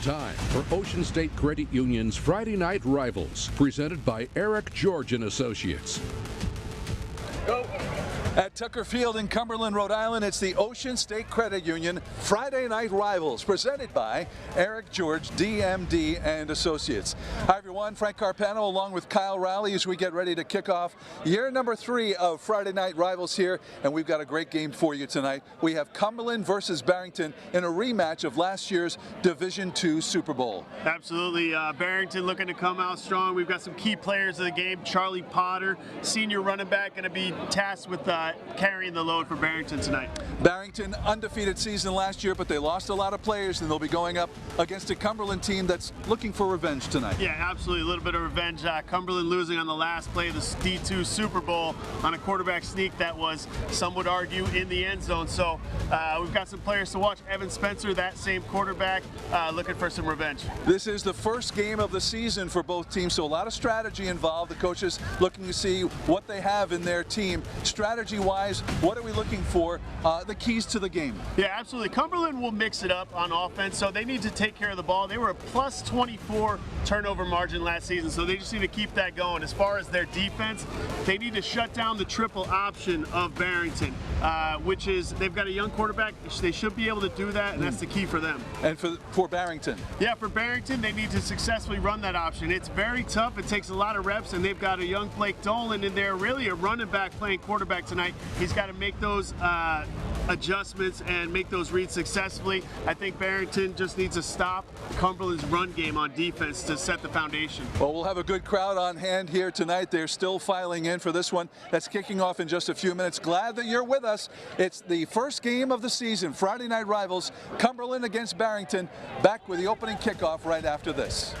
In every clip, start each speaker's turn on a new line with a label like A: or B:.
A: Time for Ocean State Credit Union's Friday Night Rivals, presented by Eric George and Associates.
B: Go. At Tucker Field in Cumberland, Rhode Island, it's the Ocean State Credit Union Friday Night Rivals, presented by Eric George, DMD and Associates. Hi everyone, Frank Carpano along with Kyle Rowley as we get ready to kick off year number 3 of Friday Night Rivals here, and we've got a great game for you tonight. We have Cumberland versus Barrington in a rematch of last year's Division II Super Bowl.
C: Absolutely, Barrington looking to come out strong. We've got some key players of the game. Charlie Potter, senior running back, going to be tasked with carrying the load for Barrington tonight.
B: Barrington, undefeated season last year, but they lost a lot of players, and they'll be going up against a Cumberland team that's looking for revenge tonight.
C: Yeah, absolutely, a little bit of revenge. Cumberland losing on the last play of the D2 Super Bowl on a quarterback sneak that was, some would argue, in the end zone. So we've got some players to watch. Evan Spencer, that same quarterback, looking for some revenge.
B: This is the first game of the season for both teams, so a lot of strategy involved. The coaches looking to see what they have in their team. Strategy-wise, what are we looking for? The keys to the game.
C: Yeah, absolutely. Cumberland will mix it up on offense, so they need to take care of the ball. They were a plus 24 turnover margin last season, so they just need to keep that going. As far as their defense, they need to shut down the triple option of Barrington, which is, they've got a young quarterback. They should be able to do that, and that's the key for them.
B: And for Barrington?
C: Yeah, for Barrington, they need to successfully run that option. It's very tough. It takes a lot of reps, and they've got a young Blake Dolan in there, really a running back playing quarterback tonight. He's got to make those adjustments and make those reads successfully. I think Barrington just needs to stop Cumberland's run game on defense to set the foundation.
B: Well, we'll have a good crowd on hand here tonight. They're still filing in for this one. That's kicking off in just a few minutes. Glad that you're with us. It's the first game of the season, Friday Night Rivals, Cumberland against Barrington. Back with the opening kickoff right after this.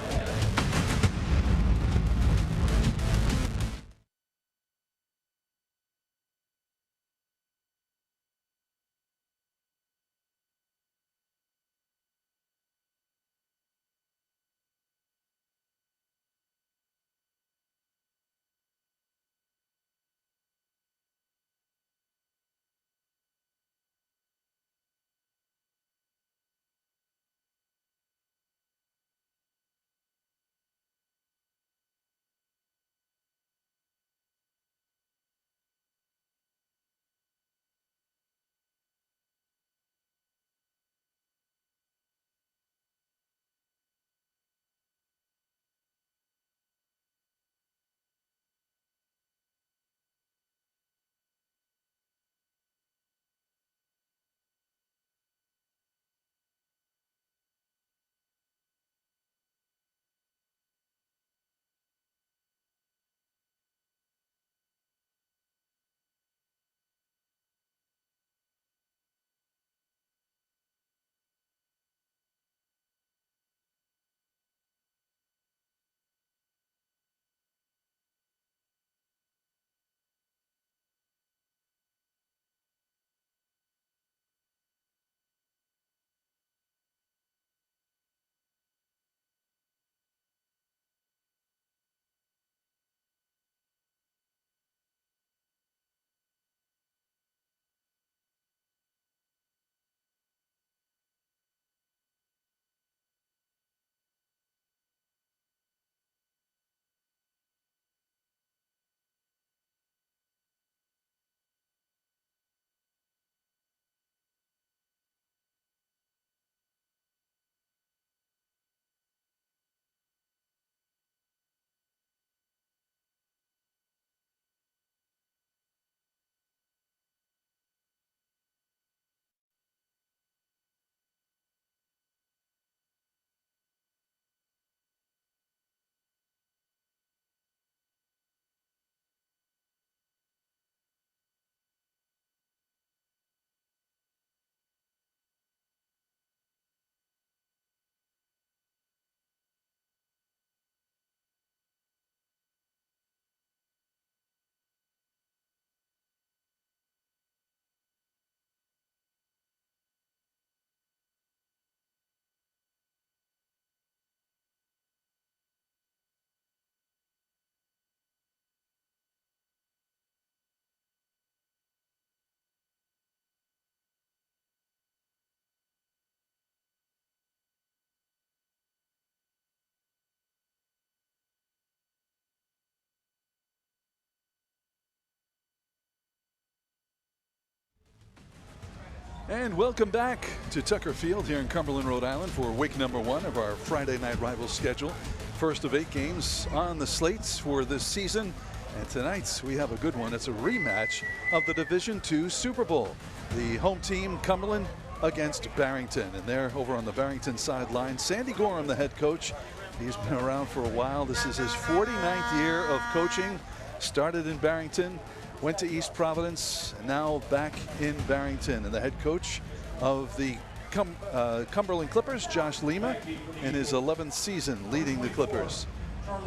B: And welcome back to Tucker Field here in Cumberland, Rhode Island for week number 1 of our Friday Night Rivals schedule. First of 8 games on the slates for this season. And tonight we have a good one. It's a rematch of the Division II Super Bowl. The home team, Cumberland, against Barrington. And they're over on the Barrington sideline. Sandy Gorham, the head coach. He's been around for a while. This is his 49th year of coaching. Started in Barrington, went to East Providence, and now back in Barrington. And the head coach of the Cumberland Clippers, Josh Lima, in his 11th season leading the Clippers.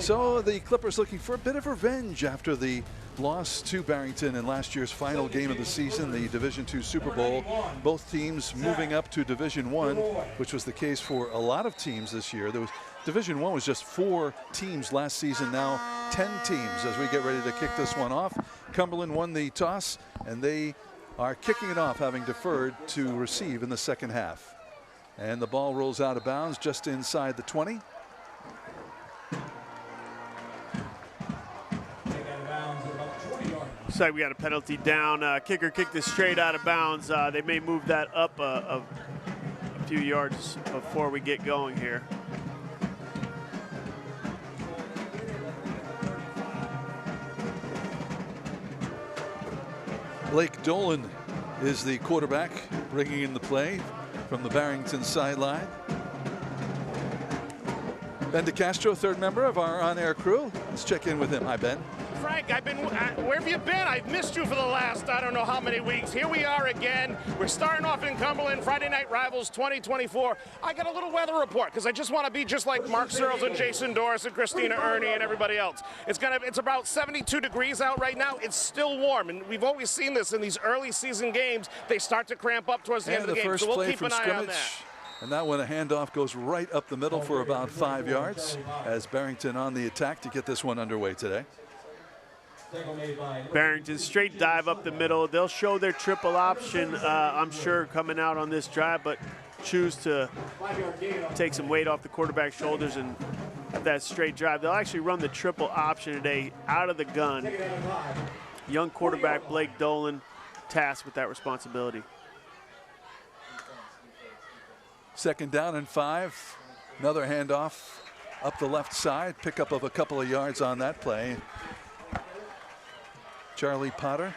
B: So the Clippers looking for a bit of revenge after the loss to Barrington in last year's final game of the season, the Division II Super Bowl. Both teams moving up to Division I, which was the case for a lot of teams this year. Division I was just 4 teams last season, now 10 teams as we get ready to kick this one off. Cumberland won the toss, and they are kicking it off, having deferred to receive in the second half. And the ball rolls out of bounds just inside the 20.
C: Looks like we got a penalty down. Kicker kicked this straight out of bounds. They may move that up a few yards before we get going here.
B: Blake Dolan is the quarterback, bringing in the play from the Barrington sideline. Ben DeCastro, third member of our on-air crew. Let's check in with him. Hi, Ben.
D: Frank, where have you been? I've missed you for the last, I don't know how many weeks. Here we are again. We're starting off in Cumberland, Friday Night Rivals 2024. I got a little weather report because I just want to be just like Mark Searles and Jason Doris and Christina Ernie and everybody else. It's about 72 degrees out right now. It's still warm, and we've always seen this in these early season games. They start to cramp up towards the end of the game, so we'll keep an eye on that.
B: And that one, a handoff goes right up the middle for about 5 yards as Barrington on the attack to get this one underway today.
C: Barrington, straight dive up the middle. They'll show their triple option, I'm sure, coming out on this drive, but choose to take some weight off the quarterback's shoulders and that straight drive. They'll actually run the triple option today out of the gun. Young quarterback Blake Dolan tasked with that responsibility.
B: Second down and 5. Another handoff up the left side. Pickup of a couple of yards on that play. Charlie Potter.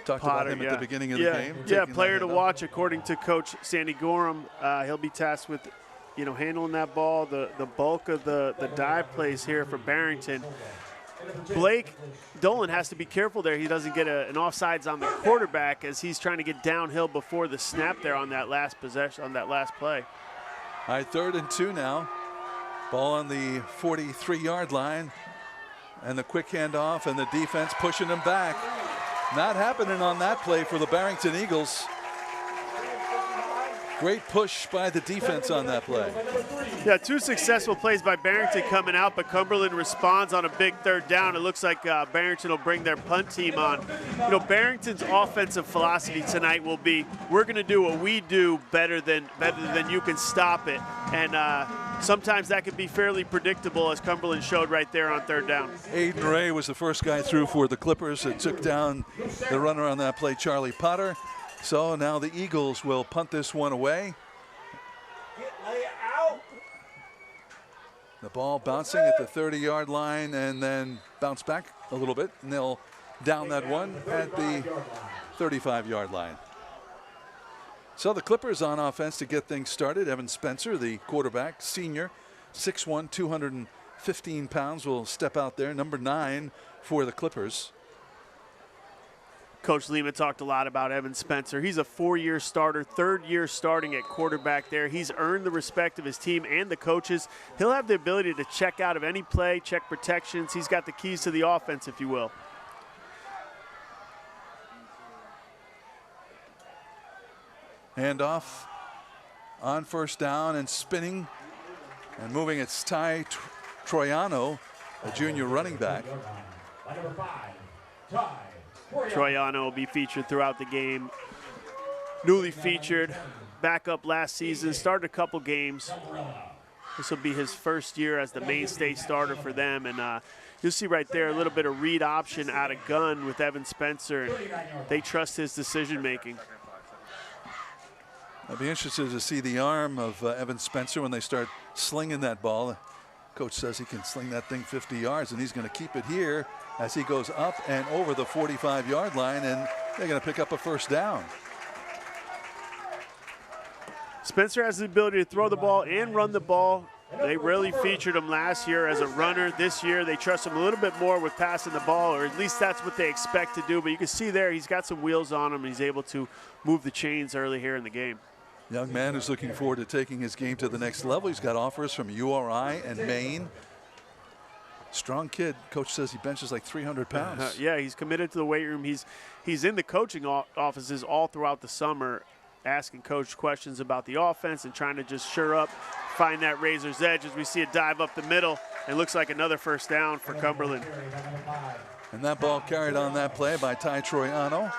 B: Talked about him at the beginning of the game.
C: Yeah, player to watch according to Coach Sandy Gorham. He'll be tasked with, handling that ball. The bulk of the dive plays here for Barrington. Blake Dolan has to be careful there. He doesn't get an offsides on the quarterback as he's trying to get downhill before the snap there on that last possession, on that last play.
B: All right, 3rd and 2 now. Ball on the 43-yard line. And the quick handoff, and the defense pushing him back. Not happening on that play for the Barrington Eagles. Great push by the defense on that play.
C: Yeah, 2 successful plays by Barrington coming out, but Cumberland responds on a big 3rd down. It looks like Barrington will bring their punt team on. Barrington's offensive philosophy tonight will be, we're going to do what we do better than you can stop it. And sometimes that can be fairly predictable, as Cumberland showed right there on 3rd down.
B: Aiden Ray was the first guy through for the Clippers. It took down the runner on that play, Charlie Potter. So now the Eagles will punt this one away. The ball bouncing at the 30-yard line and then bounce back a little bit, and they'll down that one at the 35-yard line. So the Clippers on offense to get things started. Evan Spencer, the quarterback, senior, 6'1", 215 pounds, will step out there, number 9 for the Clippers.
C: Coach Lima talked a lot about Evan Spencer. He's a 4-year starter, 3rd year starting at quarterback there. He's earned the respect of his team and the coaches. He'll have the ability to check out of any play, check protections. He's got the keys to the offense, if you will.
B: Handoff on 1st down and spinning and moving. It's Ty Troiano, a junior running back.
C: Troiano will be featured throughout the game. Newly featured, backup last season, started a couple games. This will be his 1st year as the mainstay starter for them. And you'll see right there a little bit of read option out of gun with Evan Spencer. And they trust his decision making.
B: I'd be interested to see the arm of Evan Spencer when they start slinging that ball. Coach says he can sling that thing 50 yards, and he's going to keep it here as he goes up and over the 45-yard line, and they're going to pick up a first down.
C: Spencer has the ability to throw the ball and run the ball. They really featured him last year as a runner. This year they trust him a little bit more with passing the ball, or at least that's what they expect to do. But you can see there he's got some wheels on him, and he's able to move the chains early here in the game.
B: Young man who's looking forward to taking his game to the next level. He's got offers from URI and Maine. Strong kid. Coach says he benches like 300 pounds.
C: Yeah, he's committed to the weight room. He's in the coaching offices all throughout the summer, asking coach questions about the offense and trying to just shore up, find that razor's edge as we see it dive up the middle. And looks like another first down for Cumberland.
B: And that ball carried on that play by Ty Troiano.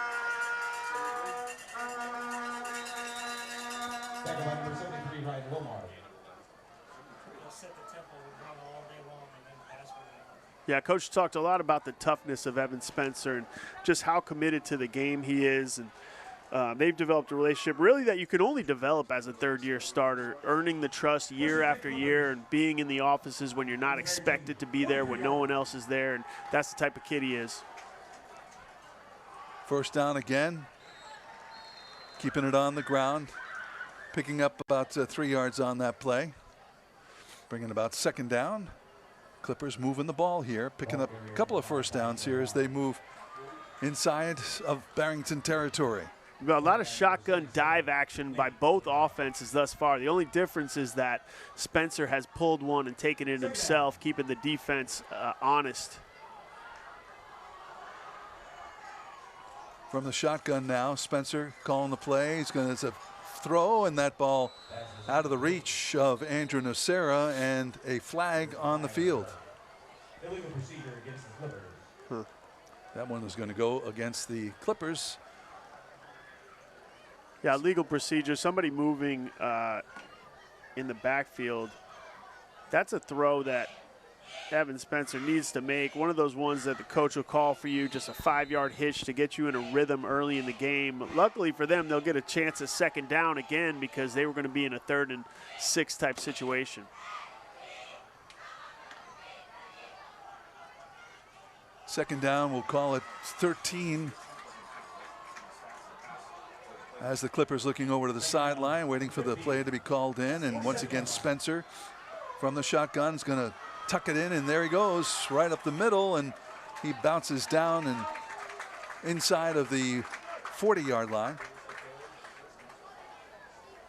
C: Yeah, Coach talked a lot about the toughness of Evan Spencer and just how committed to the game he is. And they've developed a relationship really that you can only develop as a third-year starter, earning the trust year after year and being in the offices when you're not expected to be there, when no one else is there. And that's the type of kid he is.
B: First down again. Keeping it on the ground. Picking up about 3 yards on that play. Bringing about second down. Clippers moving the ball here, picking up a couple of first downs here as they move inside of Barrington territory.
C: We've got a lot of shotgun dive action by both offenses thus far. The only difference is that Spencer has pulled one and taken it himself, keeping the defense honest.
B: From the shotgun now, Spencer calling the play. He's going to throw, and that ball out of the reach of Andrew Nocera, and a flag on the field. That one was going to go against the Clippers.
C: Yeah, legal procedure. Somebody moving in the backfield. That's a throw that Evan Spencer needs to make. One of those ones that the coach will call for you, just a 5-yard hitch to get you in a rhythm early in the game. Luckily for them, they'll get a chance at second down again because they were going to be in a 3rd and 6 type situation.
B: Second down, we'll call it 13. As the Clippers looking over to the sideline, waiting for the play to be called in. And once again, Spencer from the shotgun is going to tuck it in, and there he goes, right up the middle, and he bounces down and inside of the 40-yard line.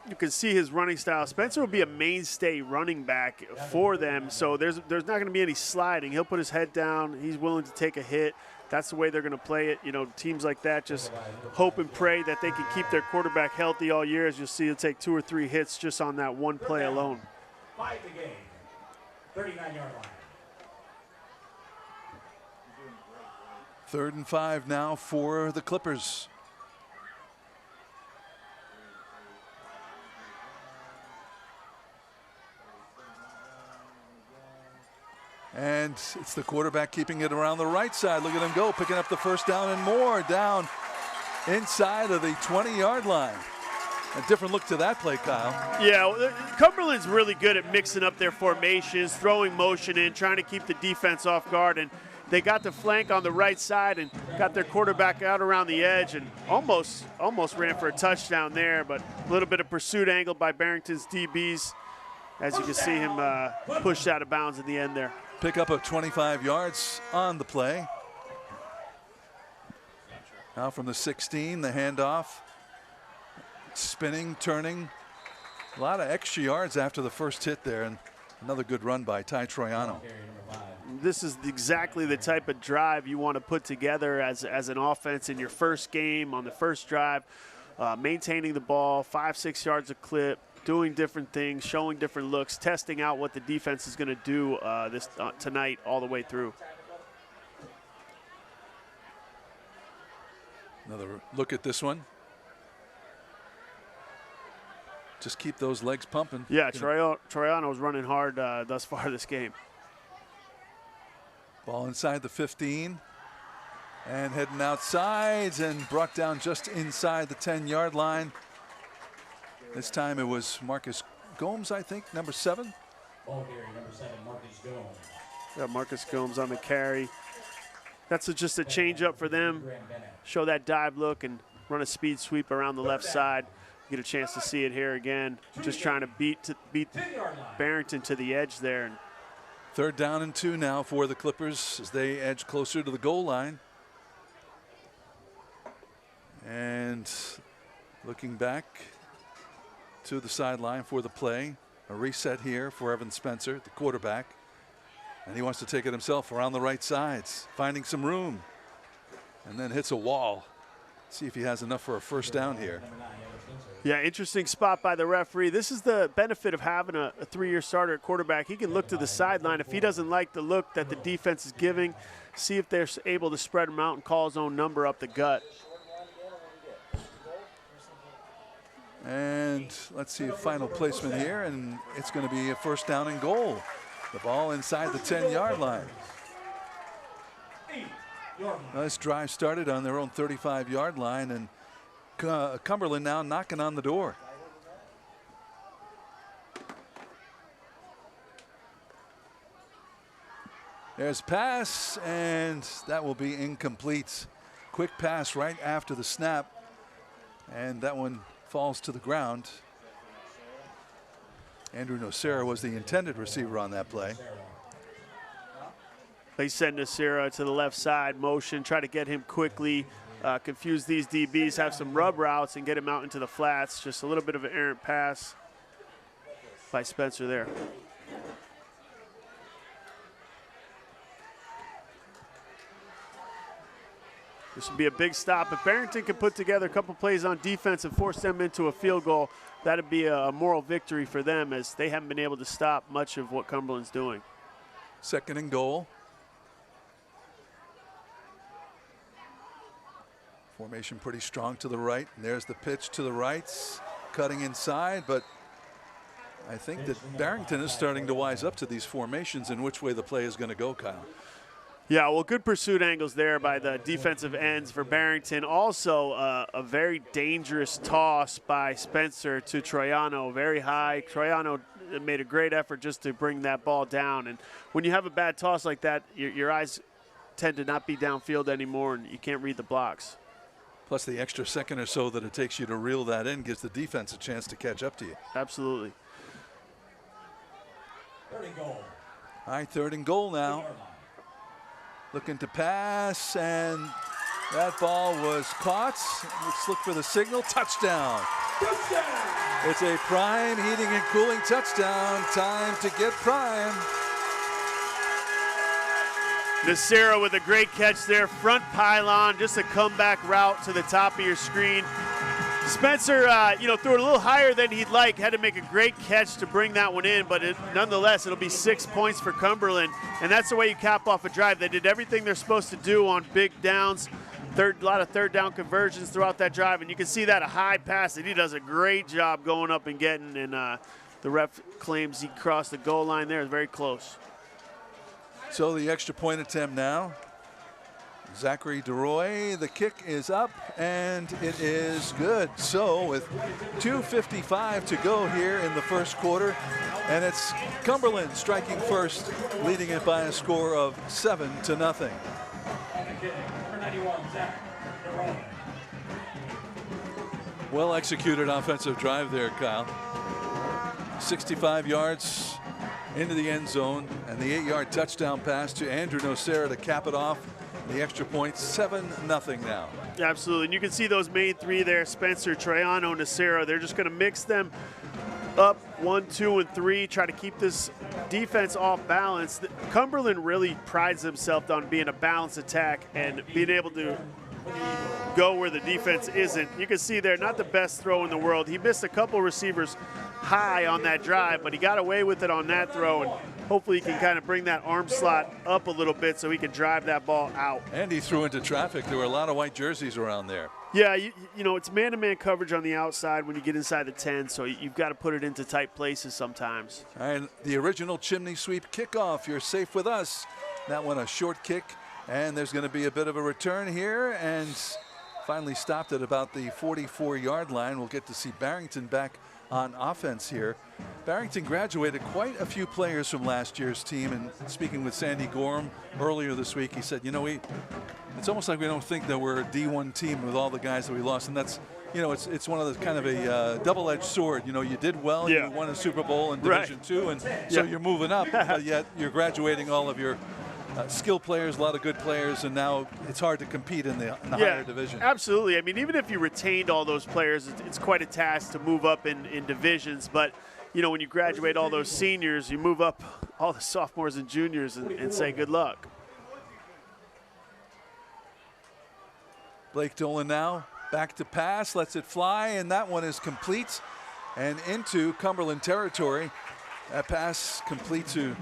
C: You can see his running style. Spencer will be a mainstay running back for them, so there's not going to be any sliding. He'll put his head down. He's willing to take a hit. That's the way they're going to play it. You know, teams like that just hope and pray that they can keep their quarterback healthy all year. As you'll see, he'll take 2 or 3 hits just on that one play alone.
E: 39-yard line.
B: 3rd and 5 now for the Clippers. And it's the quarterback keeping it around the right side. Look at him go, picking up the first down and more down inside of the 20-yard line. A different look to that play, Kyle.
C: Yeah, Cumberland's really good at mixing up their formations, throwing motion in, trying to keep the defense off guard. And they got the flank on the right side and got their quarterback out around the edge and almost ran for a touchdown there, but a little bit of pursuit angle by Barrington's DBs. As you can see him pushed out of bounds at the end there.
B: Pick up of 25 yards on the play. Now from the 16, the handoff. Spinning, turning. A lot of extra yards after the first hit there, and another good run by Ty Troiano.
C: This is exactly the type of drive you want to put together as an offense in your first game on the first drive. Maintaining the ball, 5-6 yards a clip, doing different things, showing different looks, testing out what the defense is going to do tonight all the way through.
B: Another look at this one. Just keep those legs pumping.
C: Yeah, Troiano's running hard thus far this game.
B: Ball inside the 15. And heading outside and brought down just inside the 10-yard line. This time it was Marcus Gomes, I think, number 7.
E: Ball carrier, number 7, Marcus Gomes.
C: Got Marcus Gomes on the carry. That's just a change up for them. Show that dive look and run a speed sweep around the left side. Get a chance to see it here again. Just trying to beat Barrington to the edge there.
B: 3rd down and 2 now for the Clippers as they edge closer to the goal line. And looking back to the sideline for the play. A reset here for Evan Spencer, the quarterback. And he wants to take it himself around the right sides, finding some room. And then hits a wall. See if he has enough for a 1st down here.
C: Yeah, interesting spot by the referee. This is the benefit of having a 3-year starter at quarterback. He can look to the sideline. If he doesn't like the look that the defense is giving, see if they're able to spread him out and call his own number up the gut.
B: And let's see a final placement here, and it's going to be a 1st down and goal. The ball inside the 10-yard line. This drive started on their own 35-yard line, and Cumberland now knocking on the door. There's a pass, and that will be incomplete. Quick pass right after the snap, and that one falls to the ground. Andrew Nocera was the intended receiver on that play.
C: They send Nocera to the left side, motion, try to get him quickly, confuse these DBs, have some rub routes, and get him out into the flats. Just a little bit of an errant pass by Spencer there. This would be a big stop. If Barrington can put together a couple plays on defense and force them into a field goal, that would be a moral victory for them, as they haven't been able to stop much of what Cumberland's doing.
B: 2nd and goal. Formation pretty strong to the right. And there's the pitch to the right, cutting inside, but I think that Barrington is starting to wise up to these formations and which way the play is going to go, Kyle.
C: Yeah, well, good pursuit angles there by the defensive ends for Barrington. Also, a very dangerous toss by Spencer to Troiano, very high. Troiano made a great effort just to bring that ball down. And when you have a bad toss like that, your eyes tend to not be downfield anymore, and you can't read the blocks.
B: Plus the extra second or so that it takes you to reel that in gives the defense a chance to catch up to you.
C: Absolutely.
E: 3rd and goal.
B: All right, 3rd and goal now. Looking to pass, and that ball was caught. Let's look for the signal. Touchdown. It's a Prime Heating and Cooling touchdown. Time to get Prime.
C: Nocera with a great catch there. Front pylon, just a comeback route to the top of your screen. Spencer, threw it a little higher than he'd like. Had to make a great catch to bring that one in, but nonetheless, it'll be 6 points for Cumberland, and that's the way you cap off a drive. They did everything they're supposed to do on big downs. A lot of 3rd down conversions throughout that drive, and you can see that a high pass that he does a great job going up and getting, and the ref claims he crossed the goal line there. It's very close.
B: So the extra point attempt now. Zachary DeRoy, the kick is up, and it is good. So with 2:55 to go here in the 1st quarter, and it's Cumberland striking first, leading it by a score of 7-0. Well executed offensive drive there, Kyle. 65 yards into the end zone, and the 8-yard touchdown pass to Andrew Nocera to cap it off. The extra point, 7-0 now.
C: Absolutely, and you can see those main 3 there, Spencer, Troiano, Nocera. They're just going to mix them up 1, 2, and 3, try to keep this defense off balance. Cumberland really prides themselves on being a balanced attack and being able to go where the defense isn't. You can see there, not the best throw in the world. He missed a couple receivers high on that drive, but he got away with it on that throw, and hopefully he can kind of bring that arm slot up a little bit so he can drive that ball out.
B: And he threw into traffic. There were a lot of white jerseys around there.
C: Yeah, you know, it's man-to-man coverage on the outside when you get inside the 10, so you've got to put it into tight places sometimes.
B: And the original chimney sweep kickoff. You're safe with us. That one a short kick, and there's going to be a bit of a return here, and finally stopped at about the 44-yard line. We'll get to see Barrington back on offense here. Barrington graduated quite a few players from last year's team, and speaking with Sandy Gorham earlier this week, he said, you know, it's almost like we don't think that we're a D1 team with all the guys that we lost, and that's, you know, it's one of the kind of a double-edged sword. You know, you did well, you won a Super Bowl in Division II, and so you're moving up, but yet you're graduating all of your skill players, a lot of good players, and now it's hard to compete in the higher division.
C: Absolutely. I mean, even if you retained all those players, it's quite a task to move up in divisions, but you know, when you graduate all those seniors, you move up all the sophomores and juniors and say good luck.
B: Blake Dolan now back to pass, lets it fly, and that one is complete and into Cumberland territory. That pass complete to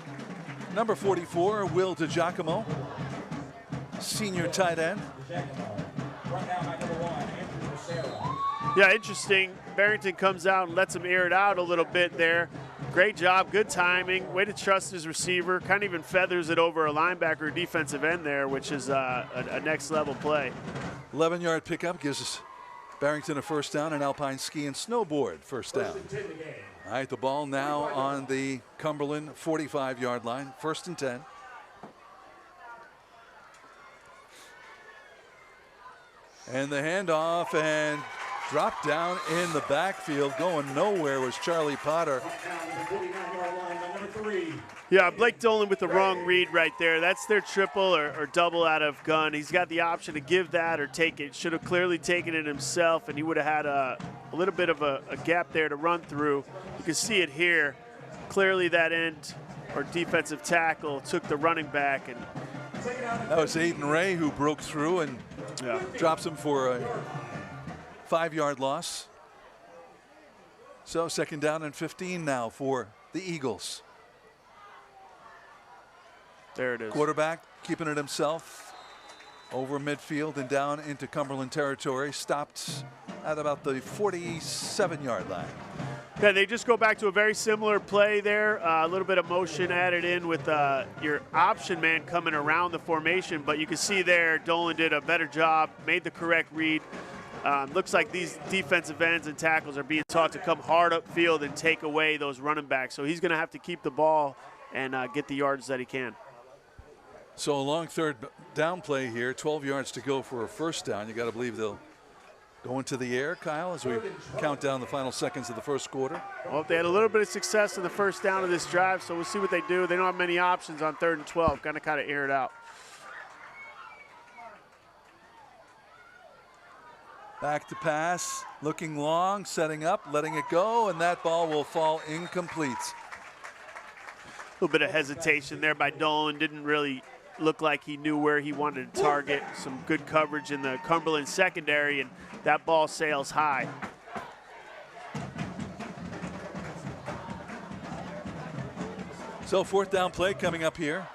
B: number 44, Will DiGiacomo, senior tight end.
C: Yeah, interesting. Barrington comes out and lets him air it out a little bit there. Great job, good timing, way to trust his receiver, kind of even feathers it over a linebacker or defensive end there, which is a next level play.
B: 11-yard pickup gives us Barrington a first down, and Alpine ski and snowboard first down. All right, the ball now on the Cumberland 45-yard line, 1st and 10. And the handoff and drop down in the backfield, going nowhere was Charlie Potter.
C: Yeah, Blake Dolan with the wrong read right there. That's their triple or double out of gun. He's got the option to give that or take it. Should have clearly taken it himself, and he would have had a little bit of a gap there to run through. You can see it here. Clearly that end or defensive tackle took the running back. And
B: that was Aiden Ray who broke through and drops him for a 5-yard loss. So 2nd down and 15 now for the Eagles.
C: There it is.
B: Quarterback keeping it himself over midfield and down into Cumberland territory. Stopped at about the 47-yard line.
C: Yeah, they just go back to a very similar play there. A little bit of motion added in with your option man coming around the formation. But you can see there, Dolan did a better job, made the correct read. Looks like these defensive ends and tackles are being taught to come hard upfield and take away those running backs. So he's going to have to keep the ball and get the yards that he can.
B: So a long 3rd down play here, 12 yards to go for a first down. You got to believe they'll go into the air, Kyle, as we count down the final seconds of the first quarter.
C: Well, they had a little bit of success in the first down of this drive, so we'll see what they do. They don't have many options on 3rd and 12. Going to kind of air it out.
B: Back to pass, looking long, setting up, letting it go, and that ball will fall incomplete.
C: A little bit of hesitation there by Dolan. Didn't really look like he knew where he wanted to target. Some good coverage in the Cumberland secondary, and that ball sails high.
B: So 4th down play coming up here.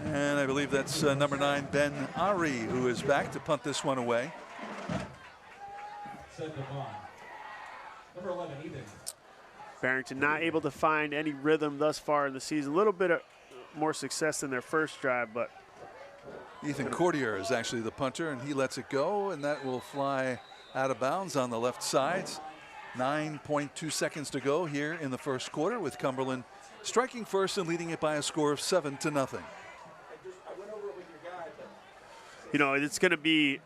B: And I believe that's number 9, Ben Ari, who is back to punt this one away.
E: Number 11, Ethan.
C: Barrington not able to find any rhythm thus far in the season. A little bit of more success than their first drive, but
B: Ethan Courtier is actually the punter, and he lets it go, and that will fly out of bounds on the left side. 9.2 seconds to go here in the first quarter, with Cumberland striking first and leading it by a score of 7-0.
C: You know, it's going to be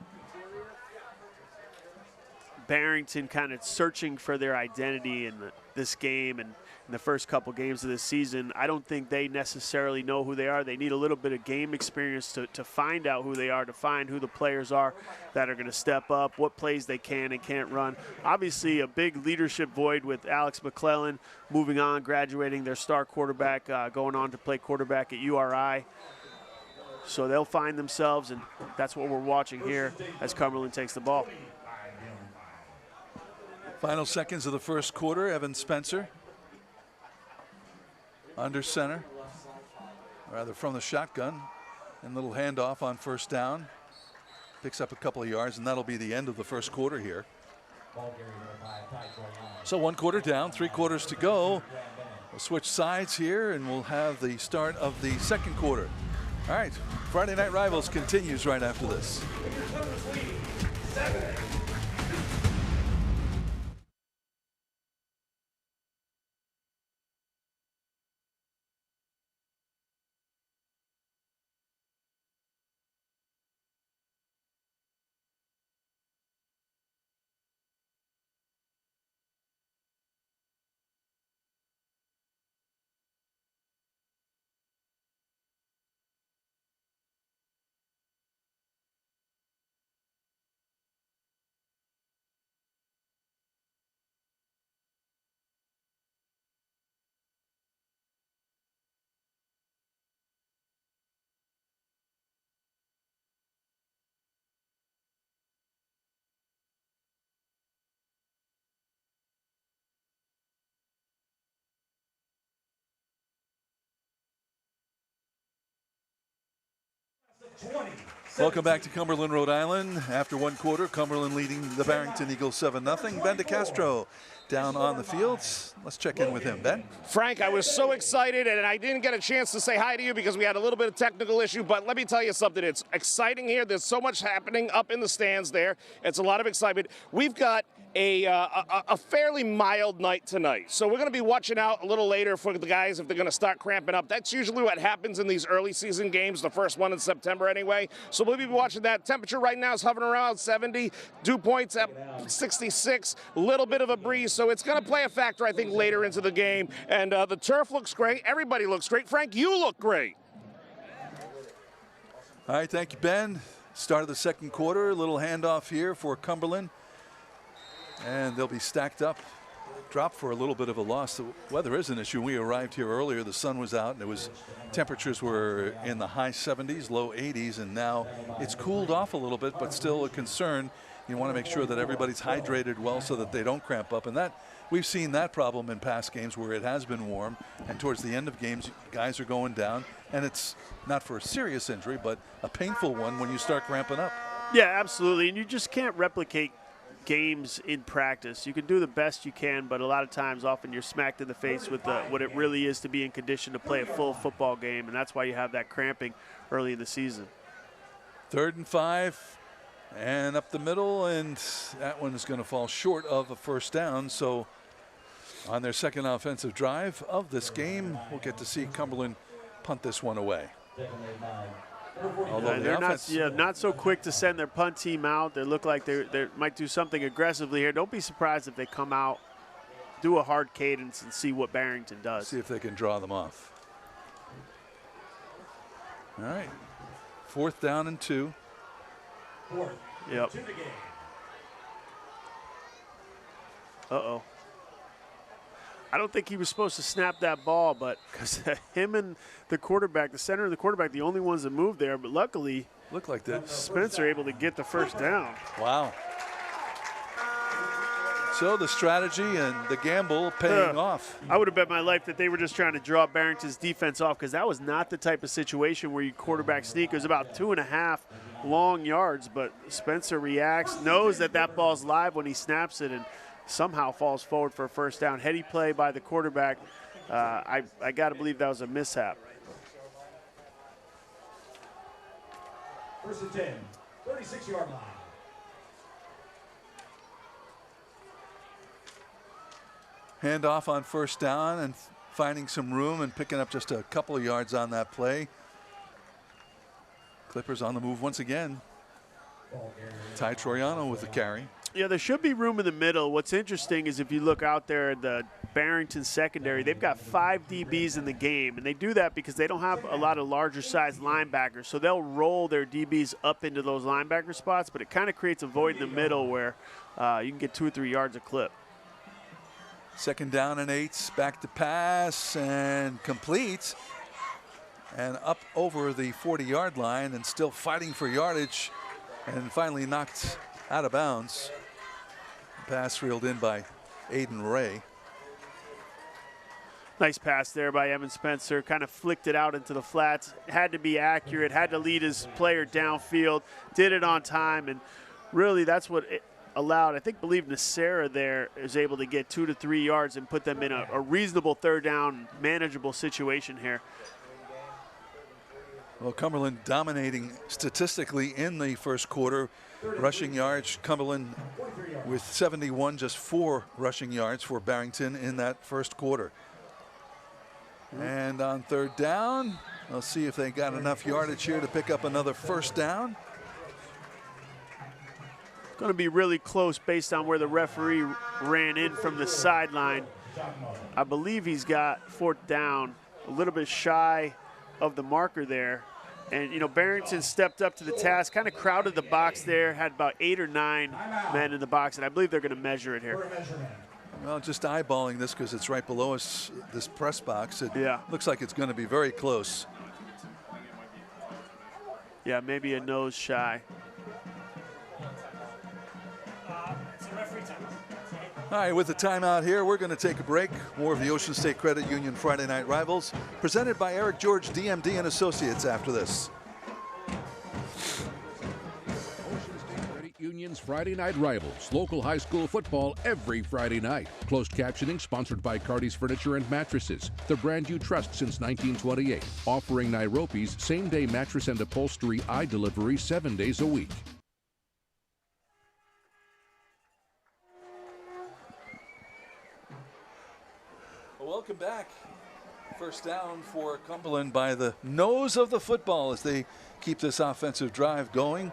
C: Barrington kind of searching for their identity in this game and in the first couple games of this season. I don't think they necessarily know who they are. They need a little bit of game experience to find out who they are, to find who the players are that are going to step up, what plays they can and can't run. Obviously, a big leadership void with Alex McClellan moving on, graduating, their star quarterback, going on to play quarterback at URI. So they'll find themselves, and that's what we're watching here as Cumberland takes the ball.
B: Final seconds of the first quarter. Evan Spencer under center, rather from the shotgun, and little handoff on 1st down. Picks up a couple of yards, and that'll be the end of the first quarter here. So 1 quarter down, 3 quarters to go. We'll switch sides here, and we'll have the start of the second quarter. All right, Friday Night Rivals continues right after this. Welcome back to Cumberland, Rhode Island. After one quarter, Cumberland leading the Barrington Eagles 7-0. Ben DeCastro down on the fields. Let's check in with him. Ben?
D: Frank, I was so excited, and I didn't get a chance to say hi to you because we had a little bit of technical issue, but let me tell you something. It's exciting here. There's so much happening up in the stands there. It's a lot of excitement. We've got a fairly mild night tonight. So we're going to be watching out a little later for the guys if they're going to start cramping up. That's usually what happens in these early season games, the first one in September anyway. So we'll be watching that. Temperature right now is hovering around 70. Dew points at 66. A little bit of a breeze. So it's going to play a factor, I think, later into the game. And the turf looks great. Everybody looks great. Frank, you look great.
B: All right, thank you, Ben. Start of the second quarter. A little handoff here for Cumberland. And they'll be stacked up, drop for a little bit of a loss. The weather is an issue. We arrived here earlier. The sun was out, and temperatures were in the high 70s, low 80s, and now it's cooled off a little bit, but still a concern. You want to make sure that everybody's hydrated well so that they don't cramp up. And that we've seen that problem in past games where it has been warm, and towards the end of games, guys are going down, and it's not for a serious injury, but a painful one when you start cramping up.
C: Yeah, absolutely, and you just can't replicate games in practice. You can do the best you can, but a lot of times often you're smacked in the face with what it really is to be in condition to play a full football game, and that's why you have that cramping early in the season.
B: 3rd and 5, and up the middle, and that one is going to fall short of a first down. So on their second offensive drive of this game, we'll get to see Cumberland punt this one away. Although
C: they're not so quick to send their punt team out. They look like they might do something aggressively here. Don't be surprised if they come out, do a hard cadence, and see what Barrington does.
B: See if they can draw them off. All right, 4th down and 2.
C: Yep. Uh-oh. I don't think he was supposed to snap that ball, but because him and the quarterback, the center and the quarterback, the only ones that moved there, but luckily
B: looked like that.
C: Spencer able to get the first down.
B: Wow. So the strategy and the gamble paying off.
C: I would have bet my life that they were just trying to draw Barrington's defense off, because that was not the type of situation where you quarterback sneak. It was about 2.5 long yards, but Spencer reacts, knows that that ball's live when he snaps it, and somehow falls forward for a first down. Heady play by the quarterback. I got to believe that was a mishap.
E: 1st and 10, 36-yard line.
B: Handoff on first down and finding some room and picking up just a couple of yards on that play. Clippers on the move once again. Ty Troiano with the carry.
C: Yeah, there should be room in the middle. What's interesting is if you look out there at the Barrington secondary, they've got 5 DBs in the game, and they do that because they don't have a lot of larger-sized linebackers, so they'll roll their DBs up into those linebacker spots, but it kind of creates a void in the middle where you can get 2 or 3 yards a clip.
B: 2nd down and 8, back to pass and complete, and up over the 40-yard line and still fighting for yardage, and finally knocked out of bounds. Pass reeled in by Aiden Ray.
C: Nice pass there by Evan Spencer. Kind of flicked it out into the flats. Had to be accurate. Had to lead his player downfield. Did it on time. And really that's what it allowed. I believe Nacera there is able to get 2 to 3 yards and put them in a reasonable 3rd down, manageable situation here.
B: Well, Cumberland dominating statistically in the first quarter. Rushing yards, Cumberland with 71, just 4 rushing yards for Barrington in that first quarter. And on 3rd down, let's see if they got enough yardage here to pick up another first down.
C: Going to be really close based on where the referee ran in from the sideline. I believe he's got 4th down, a little bit shy of the marker there. And, you know, Barrington stepped up to the task, kind of crowded the box there, had about 8 or 9 men in the box, and I believe they're going to measure it here.
B: Well, just eyeballing this because it's right below us, this press box. It looks like it's going to be very close.
C: Yeah, maybe a nose shy.
B: All right, with the timeout here, we're going to take a break. More of the Ocean State Credit Union Friday Night Rivals, presented by Eric George, DMD and Associates after this.
A: Union's Friday Night Rivals, local high school football every Friday night. Closed captioning sponsored by Cardi's Furniture and Mattresses, the brand you trust since 1928, offering Nairobi's same-day mattress and upholstery eye delivery 7 days a week.
B: Welcome back. First down for Cumberland by the nose of the football as they keep this offensive drive going.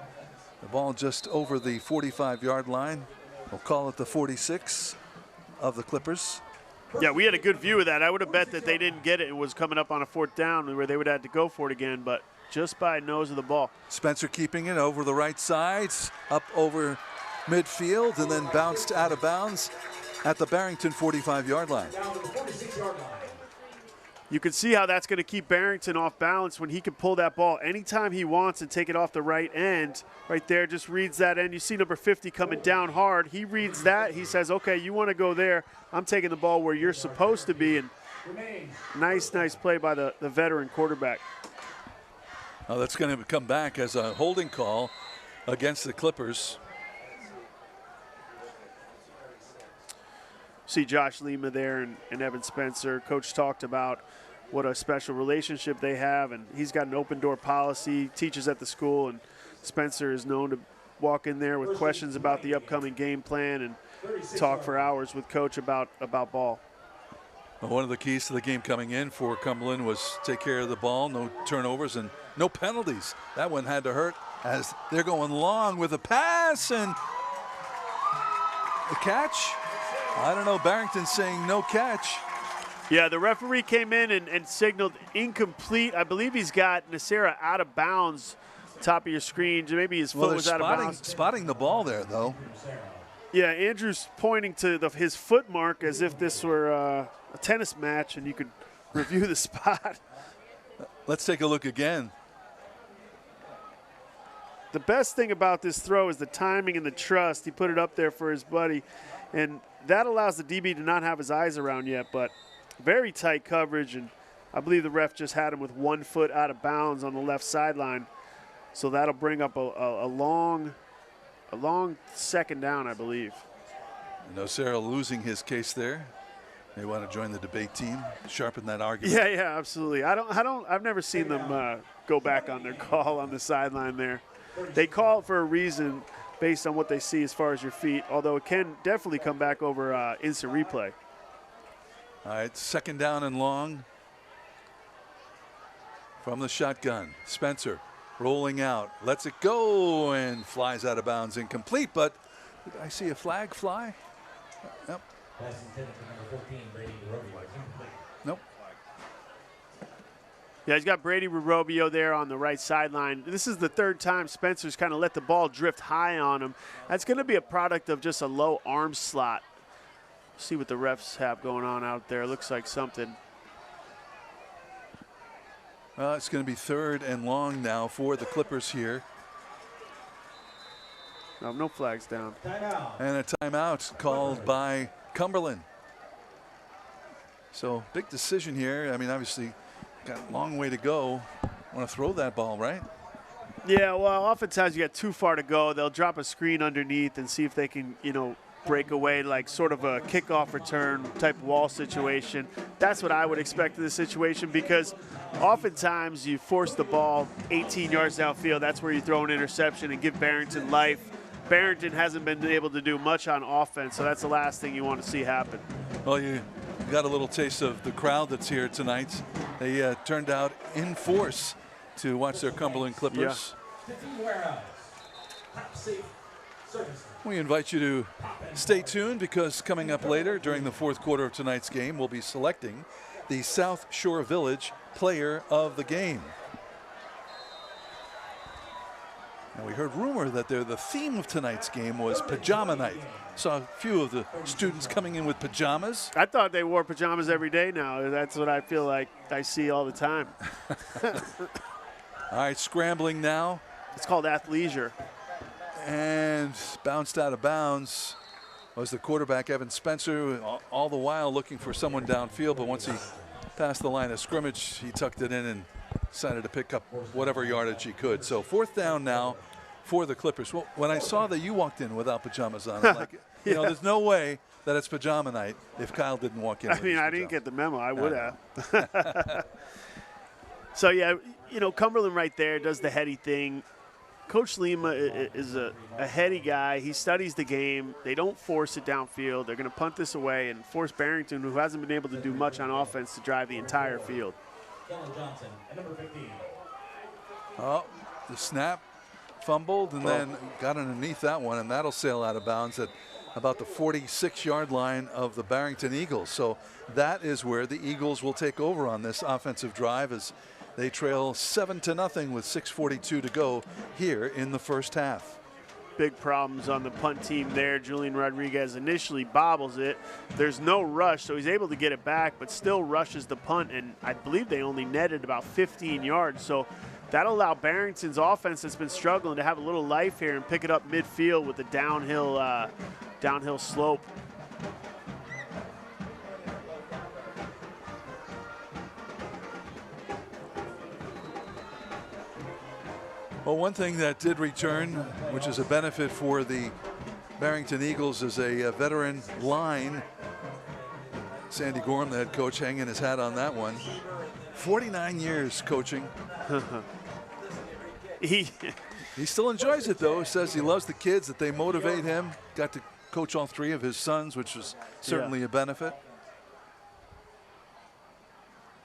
B: The ball just over the 45-yard line. We'll call it the 46 of the Clippers.
C: Yeah, we had a good view of that. I would have bet that they didn't get it. It was coming up on a 4th down where they would have to go for it again, but just by nose of the ball.
B: Spencer keeping it over the right side, up over midfield, and then bounced out of bounds at the Barrington 45-yard line.
E: Down to the 46-yard line.
C: You can see how that's going to keep Barrington off balance when he can pull that ball anytime he wants and take it off the right end. Right there, just reads that end. You see number 50 coming down hard. He reads that. He says, okay, you want to go there. I'm taking the ball where you're supposed to be. And nice play by the veteran quarterback.
B: Oh, that's going to come back as a holding call against the Clippers.
C: See Josh Lima there and Evan Spencer. Coach talked about what a special relationship they have, and he's got an open door policy, teaches at the school, and Spencer is known to walk in there with questions about the upcoming game plan and talk for hours with Coach about ball.
B: Well, one of the keys to the game coming in for Cumberland was take care of the ball, no turnovers and no penalties. That one had to hurt as they're going long with a pass and the catch. I don't know, Barrington saying no catch.
C: Yeah, the referee came in and signaled incomplete. I believe he's got Nasera out of bounds, top of your screen. Maybe his foot was out of bounds.
B: Spotting the ball there, though.
C: Yeah, Andrew's pointing to his foot mark as if this were a tennis match and you could review the spot.
B: Let's take a look again.
C: The best thing about this throw is the timing and the trust. He put it up there for his buddy, and that allows the DB to not have his eyes around yet, but very tight coverage, and I believe the ref just had him with 1 foot out of bounds on the left sideline, so that'll bring up a long second down, I believe.
B: Nocera losing his case there. They want to join the debate team, sharpen that argument.
C: Yeah, absolutely. I've never seen them go back on their call on the sideline there. They call it for a reason based on what they see as far as your feet, although it can definitely come back over instant replay.
B: All right, second down and long from the shotgun. Spencer rolling out, lets it go and flies out of bounds, incomplete, but did I see a flag fly? Yep.
E: Pass intended for number 14, Brady Robio. Incomplete.
B: Nope.
C: Yeah, he's got Brady Rubio there on the right sideline. This is the 3rd time Spencer's kind of let the ball drift high on him. That's going to be a product of just a low arm slot. See what the refs have going on out there. Looks like something.
B: Well, it's going to be 3rd and long now for the Clippers here.
C: No flags down.
E: Timeout.
B: And a timeout called by Cumberland. So big decision here. I mean, obviously got a long way to go. Want to throw that ball, right?
C: Yeah, well, oftentimes you got too far to go. They'll drop a screen underneath and see if they can, break away, like sort of a kickoff return type wall situation. That's what I would expect in this situation, because oftentimes you force the ball 18 yards downfield. That's where you throw an interception and give Barrington life. Barrington hasn't been able to do much on offense, so that's the last thing you want to see happen.
B: Well, you got a little taste of the crowd that's here tonight. They turned out in force to watch their Cumberland Clippers.
E: Yeah. 15 warehouse. Top safe service.
B: We invite you to stay tuned, because coming up later during the 4th quarter of tonight's game, we'll be selecting the South Shore Village Player of the Game. And we heard rumor that the theme of tonight's game was Pajama Night. Saw a few of the students coming in with pajamas.
C: I thought they wore pajamas every day now. That's what I feel like I see all the time.
B: All right, scrambling now.
C: It's called athleisure.
B: And bounced out of bounds was the quarterback, Evan Spencer, all the while looking for someone downfield. But once he passed the line of scrimmage, he tucked it in and decided to pick up whatever yardage he could. So 4th down now for the Clippers. Well, when I saw that you walked in without pajamas on, I'm like, you know, there's no way that it's pajama night if Kyle didn't walk in.
C: I mean, I didn't get the memo. I would have. So, yeah, you know, Cumberland right there does the heady thing. Coach Lima is a heady guy. He studies the game. They don't force it downfield. They're going to punt this away and force Barrington, who hasn't been able to do much on offense, to drive the entire field.
E: Johnson, number 15.
B: Oh, the snap fumbled and then got underneath that one, and that'll sail out of bounds at about the 46-yard line of the Barrington Eagles. So that is where the Eagles will take over on this offensive drive as they trail 7-0 with 6:42 to go here in the first half.
C: Big problems on the punt team there. Julian Rodriguez initially bobbles it. There's no rush, so he's able to get it back, but still rushes the punt, and I believe they only netted about 15 yards. So that'll allow Barrington's offense that's been struggling to have a little life here and pick it up midfield with the downhill slope.
B: Well, one thing that did return, which is a benefit for the Barrington Eagles, is a veteran line. Sandy Gorham, the head coach, hanging his hat on that one. 49 years coaching. He still enjoys it, though. Says he loves the kids, that they motivate him. Got to coach all 3 of his sons, which was certainly a benefit.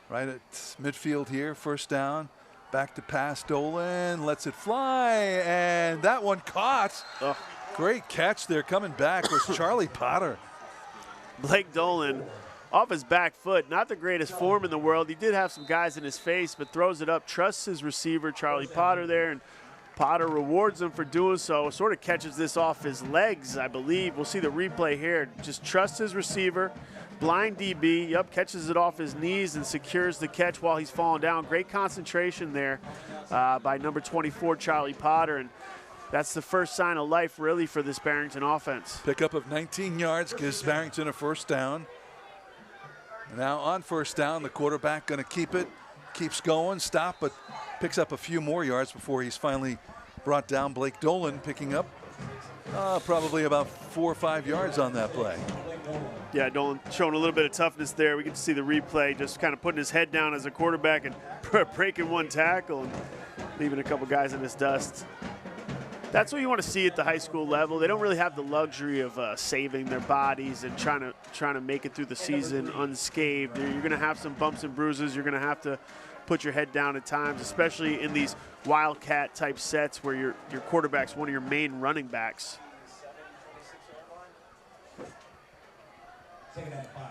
B: Right at midfield here, first down. Back to pass, Dolan lets it fly, and that one caught.
C: Oh.
B: Great catch there. Coming back was Charlie Potter.
C: Blake Dolan off his back foot, not the greatest form in the world. He did have some guys in his face, but throws it up, trusts his receiver, Charlie Potter there, and Potter rewards him for doing so. Sort of catches this off his legs, I believe. We'll see the replay here. Just trusts his receiver. Blind DB, catches it off his knees and secures the catch while he's falling down. Great concentration there by number 24, Charlie Potter, and that's the first sign of life, really, for this Barrington offense.
B: Pickup of 19 yards gives Barrington a first down. And now on first down, the quarterback going to keep it, keeps going, stop, but picks up a few more yards before he's finally brought down. Blake Dolan picking up probably about 4 or 5 yards on that play.
C: Yeah, Dolan showing a little bit of toughness there. We get to see the replay, just kind of putting his head down as a quarterback and breaking one tackle and leaving a couple guys in his dust. That's what you want to see at the high school level. They don't really have the luxury of saving their bodies and trying to make it through the season unscathed. You're going to have some bumps and bruises. You're going to have to put your head down at times, especially in these wildcat type sets where your quarterback's one of your main running backs.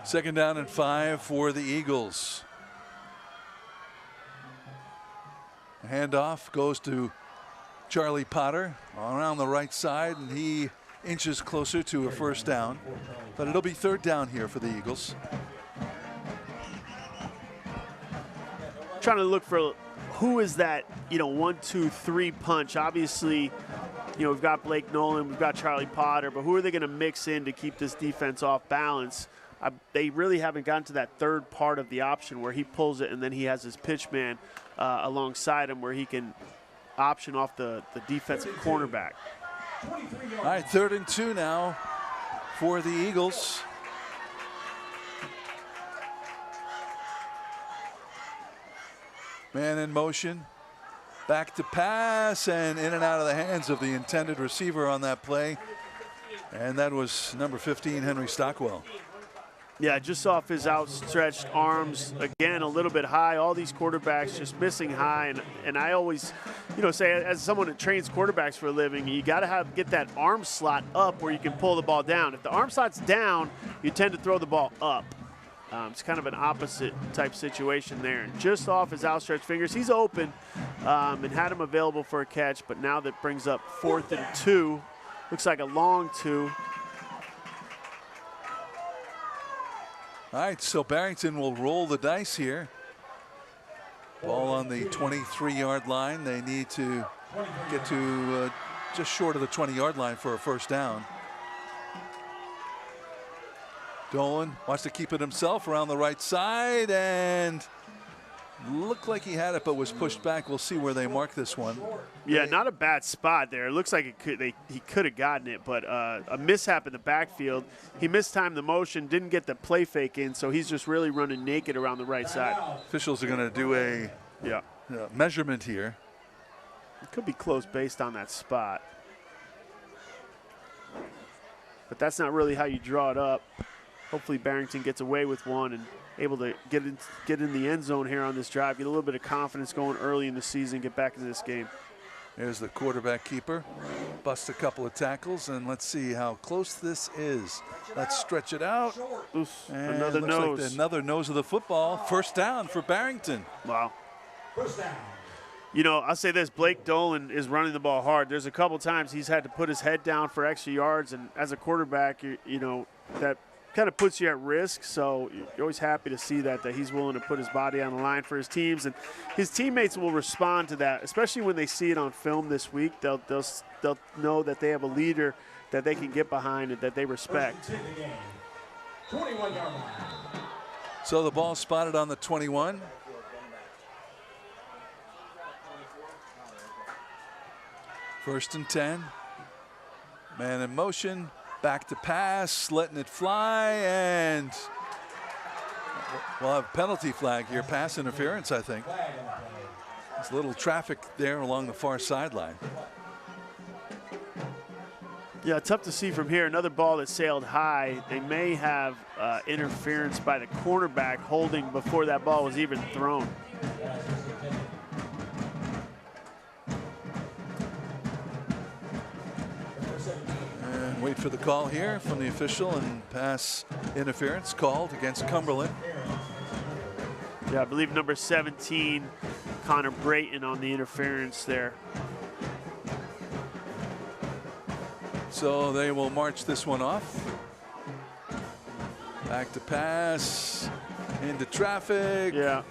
B: Second down and 5 for the Eagles. Handoff goes to Charlie Potter around the right side, and he inches closer to a first down. But it'll be third down here for the Eagles.
C: Trying to look for who is that, 1, 2, 3 punch. Obviously, we've got Blake Nolan, we've got Charlie Potter, but who are they going to mix in to keep this defense off balance? They really haven't gotten to that third part of the option where he pulls it and then he has his pitch man alongside him where he can option off the defensive cornerback.
B: All right, 3rd and 2 now for the Eagles. Man in motion, back to pass, and in and out of the hands of the intended receiver on that play. And that was number 15, Henry Stockwell.
C: Yeah, just off his outstretched arms, again, a little bit high. All these quarterbacks just missing high. And I always, say as someone that trains quarterbacks for a living, you got to get that arm slot up where you can pull the ball down. If the arm slot's down, you tend to throw the ball up. It's kind of an opposite type situation there. And just off his outstretched fingers, he's open and had him available for a catch, but now that brings up 4th and 2. Looks like a long 2.
B: All right, so Barrington will roll the dice here. Ball on the 23-yard line. They need to get to just short of the 20-yard line for a first down. Dolan wants to keep it himself around the right side, and Looked like he had it, but was pushed back. We'll see where they mark this one.
C: Yeah, not a bad spot there. It looks like he could have gotten it, but a mishap in the backfield. He mistimed the motion, didn't get the play fake in, so he's just really running naked around the right side.
B: Officials are going to do a measurement here.
C: It could be close based on that spot. But that's not really how you draw it up. Hopefully Barrington gets away with one and able to get in the end zone here on this drive, get a little bit of confidence going early in the season, get back into this game.
B: There's the quarterback keeper. Bust a couple of tackles, and let's see how close this is. Let's stretch it out.
C: Oof,
B: and
C: another nose.
B: Like another nose of the football. First down for Barrington.
C: Wow. You know, I'll say this, Blake Dolan is running the ball hard. There's a couple times he's had to put his head down for extra yards, and as a quarterback, you know, that kind of puts you at risk, so you're always happy to see that he's willing to put his body on the line for his teams, and his teammates will respond to that, especially when they see it on film this week. They'll know that they have a leader that they can get behind and that they respect.
E: 21-yard line.
B: So the ball spotted on the 21. First and 10. Man in motion. Back to pass, letting it fly, and we'll have a penalty flag here. Pass interference, I think. There's a little traffic there along the far sideline.
C: Yeah, tough to see from here. Another ball that sailed high. They may have interference by the cornerback holding before that ball was even thrown.
B: Wait for the call here from the official, and pass interference called against Cumberland.
C: Yeah, I believe number 17, Connor Brayton, on the interference there.
B: So they will march this one off. Back to pass, into traffic.
C: Yeah.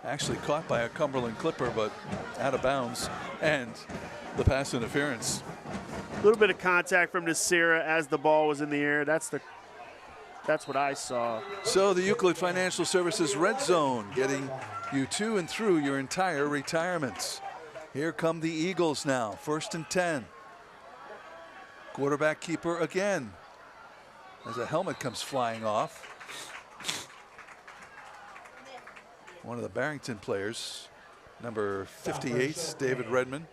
B: Actually caught by a Cumberland Clipper, but out of bounds, and the pass interference.
C: A little bit of contact from Nasira as the ball was in the air. That's what I saw.
B: So the Euclid Financial Services Red Zone, getting you to and through your entire retirements. Here come the Eagles now. First and 10. Quarterback keeper again, as a helmet comes flying off. One of the Barrington players, number 58, David Redmond,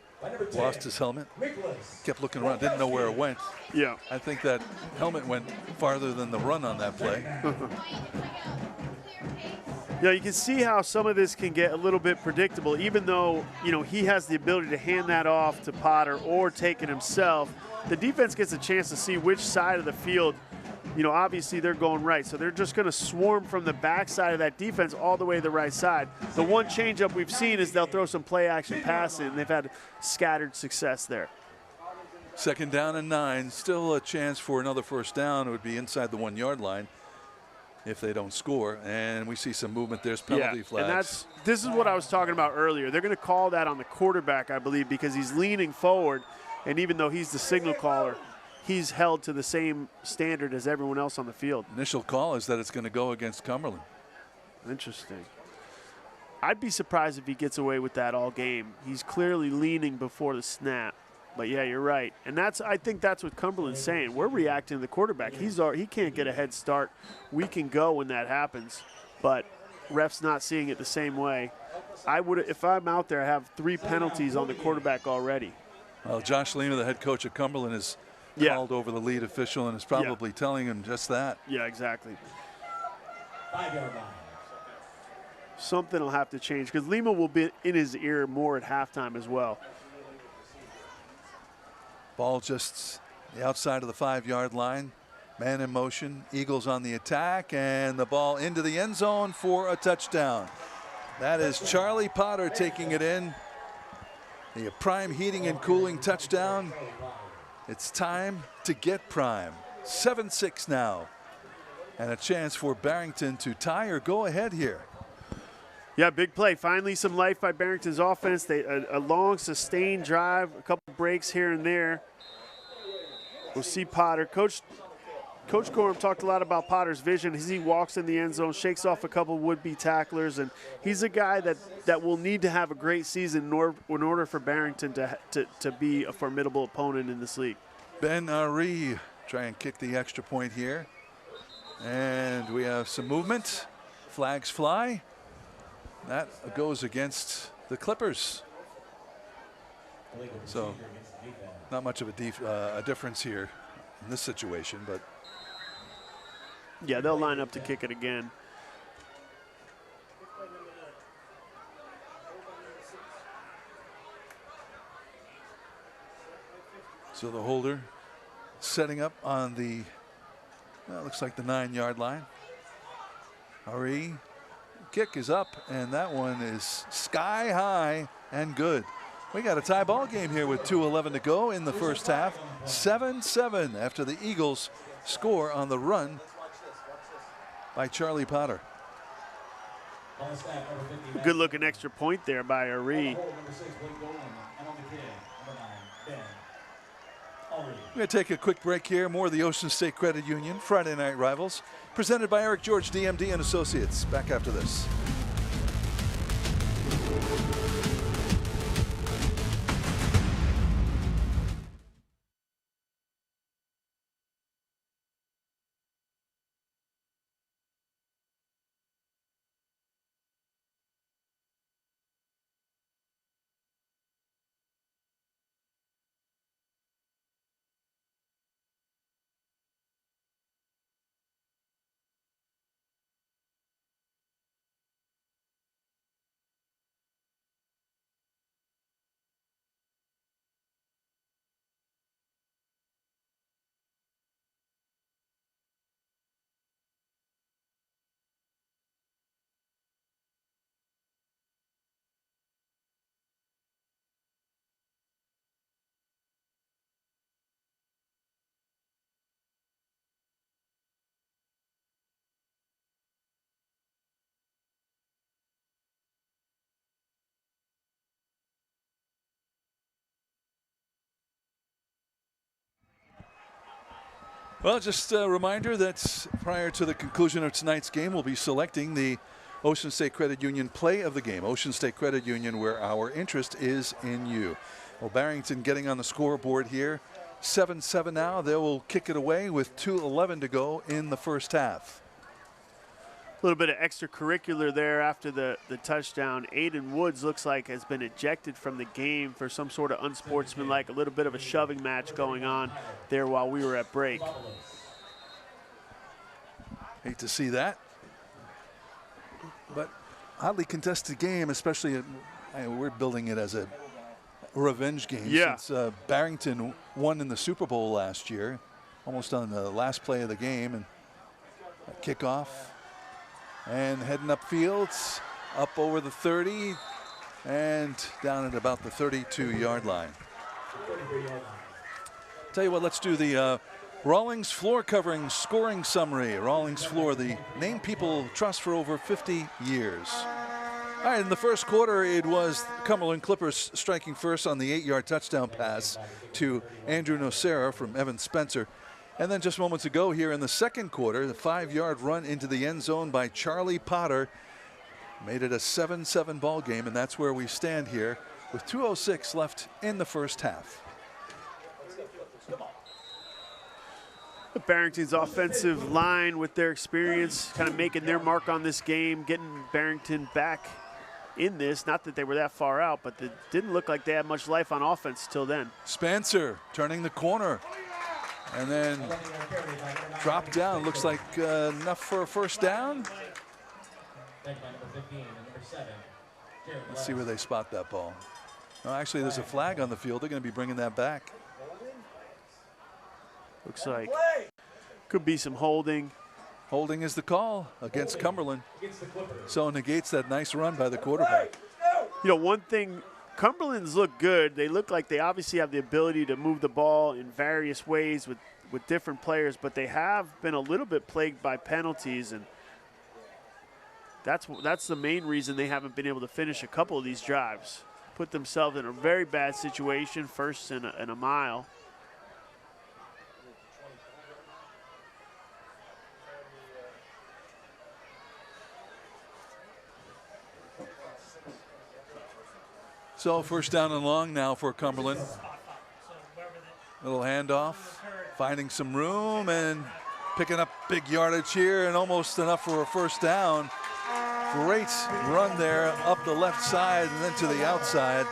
B: lost his helmet, kept looking around, didn't know where it went.
C: Yeah.
B: I think that helmet went farther than the run on that play.
C: Yeah, you can see how some of this can get a little bit predictable, even though, you know, he has the ability to hand that off to Potter or take it himself. The defense gets a chance to see which side of the field, you know, obviously they're going right. So they're just going to swarm from the backside of that defense all the way to the right side. The one changeup we've seen is they'll throw some play action passing, and they've had scattered success there.
B: Second down and 9, still a chance for another first down. It would be inside the 1 yard line if they don't score. And we see some movement. There's penalty flags.
C: And this is what I was talking about earlier. They're going to call that on the quarterback, I believe, because he's leaning forward. And even though he's the signal caller, he's held to the same standard as everyone else on the field.
B: Initial call is that it's going to go against Cumberland.
C: Interesting. I'd be surprised if he gets away with that all game. He's clearly leaning before the snap. But yeah, you're right. And I think that's what Cumberland's saying. We're reacting to the quarterback. He can't get a head start. We can go when that happens. But ref's not seeing it the same way. If I'm out there, I have 3 penalties on the quarterback already.
B: Well, Josh Lima, the head coach of Cumberland, is called over the lead official and is probably telling him just that.
C: Yeah, exactly.
E: 5-yard line.
C: Something will have to change because Lima will be in his ear more at halftime as well.
B: Ball just the outside of the 5 yard line. Man in motion. Eagles on the attack, and the ball into the end zone for a touchdown. That is Charlie Potter taking it in. The Prime Heating and Cooling touchdown. It's time to get Prime. 7-6 now. And a chance for Barrington to tie or go ahead here.
C: Yeah, big play. Finally some life by Barrington's offense. A long, sustained drive, a couple breaks here and there. We'll see Potter. Coach Coach Gorham talked a lot about Potter's vision as he walks in the end zone, shakes off a couple would-be tacklers, and he's a guy that will need to have a great season in order for Barrington to be a formidable opponent in this league.
B: Ben Ari try and kick the extra point here. And we have some movement. Flags fly. That goes against the Clippers. So not much of a difference here in this situation, but
C: yeah, they'll line up to kick it again.
B: so the holder setting up on the, looks like the 9-yard line. Ari, kick is up, and that one is sky high and good. We got a tie ball game here with 2:11 to go in the first half. 7-7 after the Eagles score on the run by Charlie Potter.
C: Good looking extra point there by Ari.
B: We're going to take a quick break here. More of the Ocean State Credit Union Friday Night Rivals, presented by Eric George, DMD and Associates. Back after this. Well, just a reminder that prior to the conclusion of tonight's game, we'll be selecting the Ocean State Credit Union play of the game. Ocean State Credit Union, where our interest is in you. Well, Barrington getting on the scoreboard here. 7-7 now. They will kick it away with 2:11 to go in the first half.
C: A little bit of extracurricular there after the touchdown. Aiden Woods looks like has been ejected from the game for some sort of unsportsmanlike, a little bit of a shoving match going on there while we were at break.
B: Hate to see that. But hotly contested game, especially we're building it as a revenge game.
C: Yeah.
B: Since Barrington won in the Super Bowl last year, almost on the last play of the game, and kickoff. And heading upfield, up over the 30 and down at about the 32-yard line. Tell you what, let's do the Rawlings Floor Covering scoring summary. Rawlings Floor, the name people trust for over 50 years. All right, in the first quarter, it was Cumberland Clippers striking first on the 8-yard touchdown pass to Andrew Nocera from Evan Spencer. And then just moments ago here in the second quarter, the 5-yard run into the end zone by Charlie Potter made it a 7-7 ball game, and that's where we stand here with 2:06 left in the first half.
C: Barrington's offensive line with their experience kind of making their mark on this game, getting Barrington back in this. Not that they were that far out, but it didn't look like they had much life on offense till then.
B: Spencer turning the corner. And then drop down, looks like enough for a first down. Let's see where they spot that ball. No, actually, there's a flag on the field. They're going to be bringing that back.
C: Looks like could be some holding.
B: Holding is the call against Cumberland. So it negates that nice run by the quarterback.
C: You know, one thing, Cumberland's look good. They look like they obviously have the ability to move the ball in various ways with different players, but they have been a little bit plagued by penalties, and that's the main reason they haven't been able to finish a couple of these drives. Put themselves in a very bad situation, first and a mile.
B: So first down and long now for Cumberland. Little handoff, finding some room and picking up big yardage here and almost enough for a first down. Great run there up the left side and then to the outside.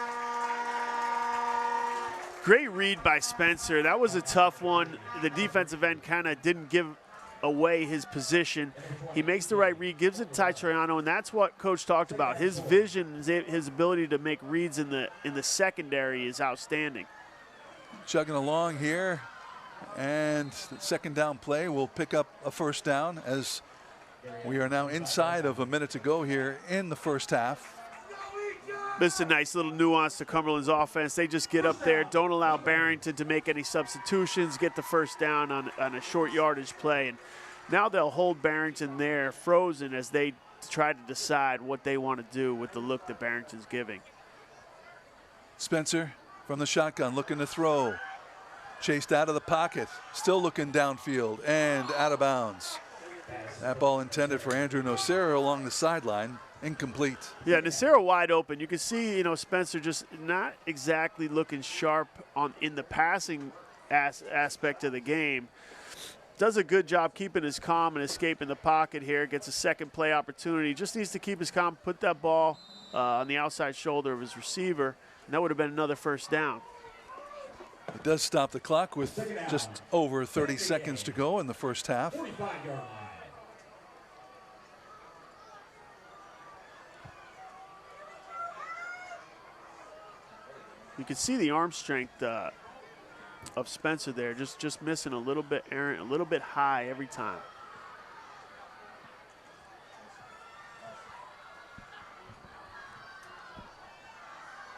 C: Great read by Spencer. That was a tough one. The defensive end kind of didn't give away his position. He makes the right read, gives it to Ty Troiano, and that's what Coach talked about. His vision, his ability to make reads in the secondary is outstanding.
B: Chugging along here, and the second down play will pick up a first down as we are now inside of a minute to go here in the first half.
C: This is a nice little nuance to Cumberland's offense. They just get up there, don't allow Barrington to make any substitutions, get the first down on a short yardage play. And now they'll hold Barrington there frozen as they try to decide what they want to do with the look that Barrington's giving.
B: Spencer from the shotgun looking to throw. Chased out of the pocket, still looking downfield and out of bounds. That ball intended for Andrew Nocera along the sideline. Incomplete.
C: Yeah, Nocera wide open. You can see, Spencer just not exactly looking sharp in the passing aspect of the game. Does a good job keeping his calm and escaping the pocket here. Gets a second play opportunity. Just needs to keep his calm, put that ball on the outside shoulder of his receiver, and that would have been another first down.
B: It does stop the clock with just over 30 seconds to go in the first half.
C: You can see the arm strength of Spencer there, just missing a little bit errant, a little bit high every time.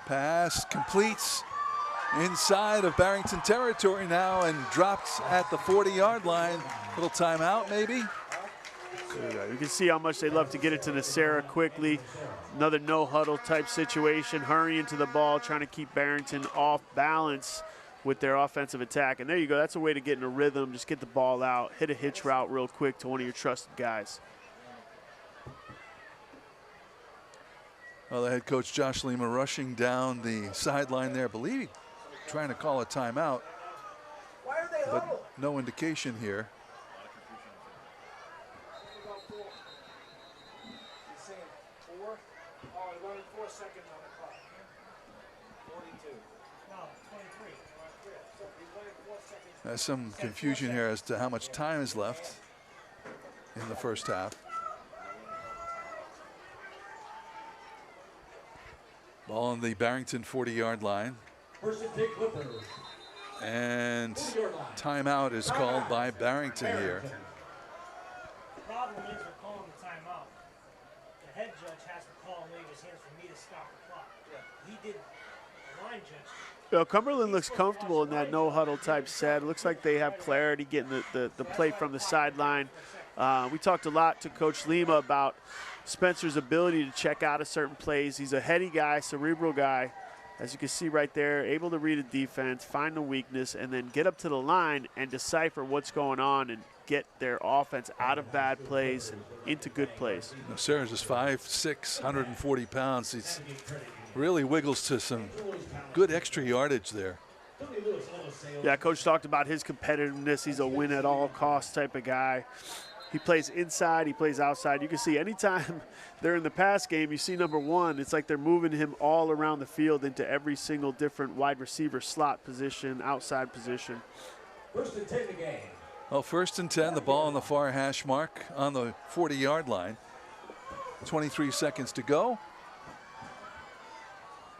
B: Pass completes inside of Barrington territory now and dropped at the 40-yard line. Little timeout maybe.
C: You can see how much they love to get it to Nocera quickly. Another no-huddle type situation, hurrying to the ball, trying to keep Barrington off balance with their offensive attack. And there you go. That's a way to get in a rhythm. Just get the ball out, hit a hitch route real quick to one of your trusted guys.
B: Well, the head coach, Josh Lima, rushing down the sideline there, I believe trying to call a timeout, but no indication here. There's some confusion here as to how much time is left in the first half. Ball on the Barrington 40-yard line. And timeout is called by Barrington here.
F: The problem is we're calling the timeout. The head judge has to call and wave his hands for me to stop the clock. He didn't. The line judge.
C: Cumberland looks comfortable in that no-huddle type set. It looks like they have clarity getting the play from the sideline. We talked a lot to Coach Lima about Spencer's ability to check out of certain plays. He's a heady guy, cerebral guy. As you can see right there, able to read a defense, find the weakness, and then get up to the line and decipher what's going on and get their offense out of bad plays and into good plays.
B: Sarah's just 5'6", 140 pounds. He really wiggles to some good extra yardage there.
C: Yeah, Coach talked about his competitiveness. He's a win-at-all-costs type of guy. He plays inside, he plays outside. You can see anytime they're in the pass game, you see number one, it's like they're moving him all around the field into every single different wide receiver slot position, outside position.
E: 1st and 10 the game.
B: Well, 1st and 10, the ball on the far hash mark on the 40-yard line. 23 seconds to go.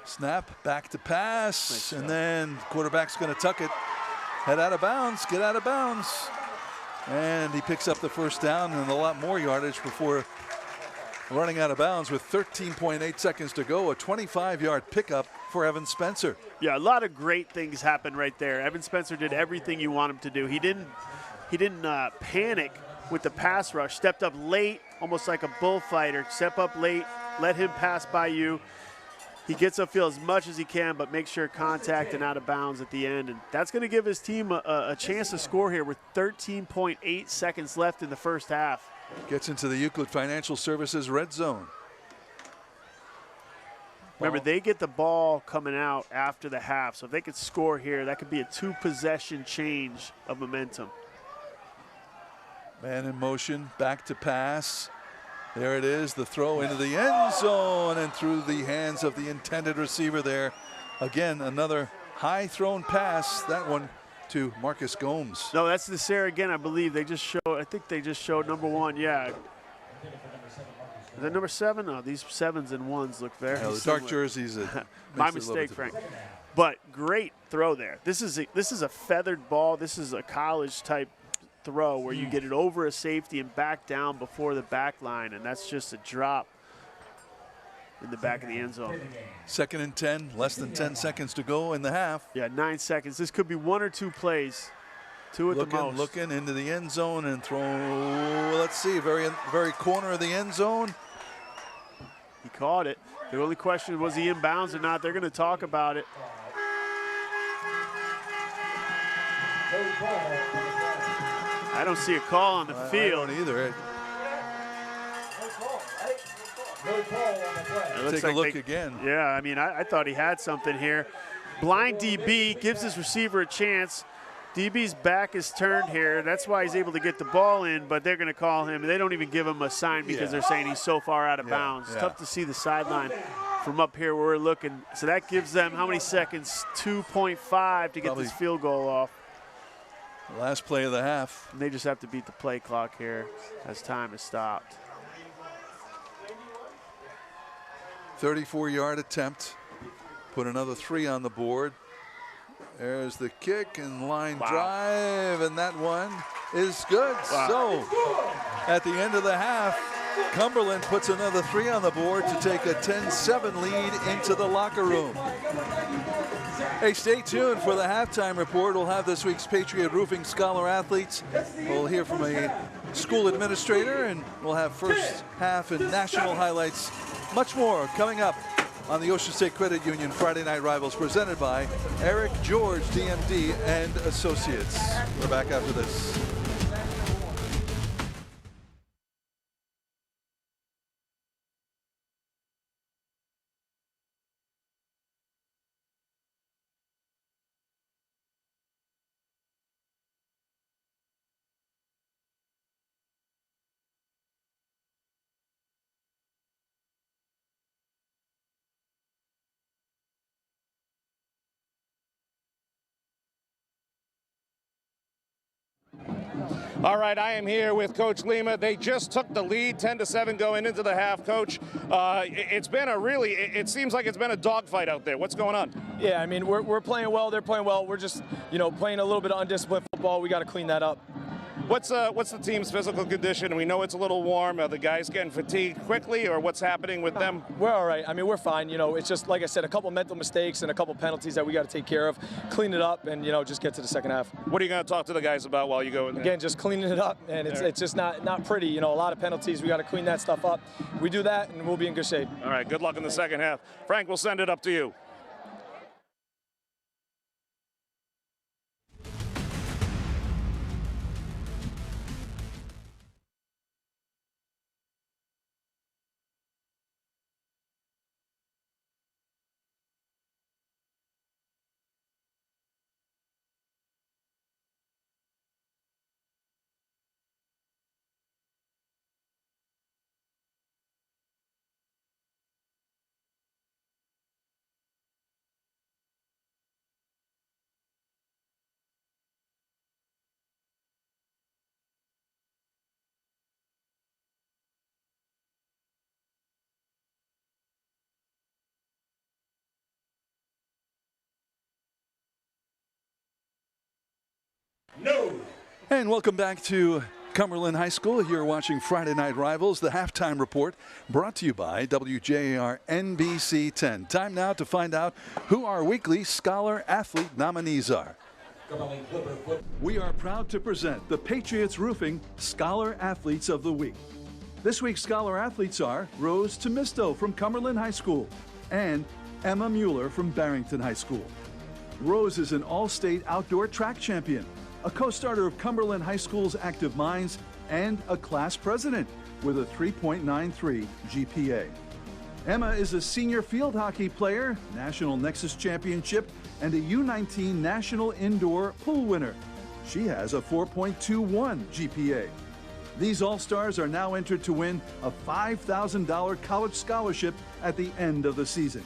B: Snap, back to pass, nice and then quarterback's going to tuck it. Head out of bounds, get out of bounds. And he picks up the first down and a lot more yardage before running out of bounds with 13.8 seconds to go. A 25-yard pickup for Evan Spencer.
C: Yeah, a lot of great things happened right there. Evan Spencer did everything you want him to do. He didn't panic with the pass rush. Stepped up late, almost like a bullfighter. Step up late, let him pass by you. He gets upfield as much as he can, but make sure contact and out of bounds at the end. And that's going to give his team a chance to score here with 13.8 seconds left in the first half.
B: Gets into the Euclid Financial Services red zone.
C: Remember, they get the ball coming out after the half, so if they could score here, that could be a 2-possession change of momentum.
B: Man in motion, back to pass. There it is, the throw into the end zone and through the hands of the intended receiver there. Again, another high thrown pass, that one to Marcus Gomes.
C: No, that's the Sarah again, I believe. They just showed, I think they just showed number 1, yeah. Is that number 7? No, these 7s and 1s look very
B: the
C: similar.
B: dark jerseys.
C: My mistake, Frank. But great throw there. This is a feathered ball. This is a college type throw where you get it over a safety and back down before the back line, and that's just a drop in the back of the end zone.
B: 2nd and 10, less than 10 seconds to go in the half.
C: Yeah, 9 seconds. This could be 1 or 2 plays, 2 at the most.
B: Looking into the end zone and throw, let's see, very corner of the end zone.
C: He caught it. The only question was he inbounds or not. They're going to talk about it. I don't see a call on the field.
B: I don't either. Take a look again.
C: Yeah, I mean, I thought he had something here. Blind DB gives his receiver a chance. DB's back is turned here. That's why he's able to get the ball in, but they're going to call him. They don't even give him a sign because they're saying he's so far out of bounds. It's tough to see the sideline from up here where we're looking. So that gives them how many seconds? 2.5 to get this field goal off.
B: Last play of the half.
C: And they just have to beat the play clock here as time is stopped.
B: 34-yard attempt. Put another 3 on the board. There's the kick and line drive, and that one is good. So at the end of the half, Cumberland puts another 3 on the board to take a 10-7 lead into the locker room. Hey, stay tuned for the halftime report. We'll have this week's Patriot Roofing Scholar athletes. We'll hear from a school administrator, and we'll have first half and national highlights. Much more coming up on the Ocean State Credit Union Friday Night Rivals, presented by Eric George, DMD and Associates. We're back after this.
D: All right, I am here with Coach Lima. They just took the lead, 10-7 going into the half. Coach, it's been it seems like it's been a dogfight out there. What's going on?
G: Yeah, I mean, we're playing well. They're playing well. We're just, playing a little bit of undisciplined football. We got to clean that up.
D: What's the team's physical condition? We know it's a little warm. Are the guys getting fatigued quickly, or what's happening with them?
G: We're all right. I mean, we're fine. It's just, like I said, a couple mental mistakes and a couple penalties that we got to take care of, clean it up, and, just get to the second half.
D: What are you going to talk to the guys about while you go in there?
G: Again, just cleaning it up, and it's just not pretty. A lot of penalties. We got to clean that stuff up. We do that, and we'll be in good shape.
D: All right, good luck in the second half. Frank, we'll send it up to you.
B: No. And welcome back to Cumberland High School. You're watching Friday Night Rivals, the halftime report brought to you by WJAR NBC 10. Time now to find out who our weekly Scholar Athlete nominees are. We are proud to present the Patriots Roofing Scholar Athletes of the Week. This week's Scholar Athletes are Rose Tomisto from Cumberland High School and Emma Mueller from Barrington High School. Rose is an all-state outdoor track champion, a co-starter of Cumberland High School's Active Minds, and a class president with a 3.93 GPA. Emma is a senior field hockey player, National Nexus Championship, and a U19 National Indoor Pool winner. She has a 4.21 GPA. These All-Stars are now entered to win a $5,000 college scholarship at the end of the season.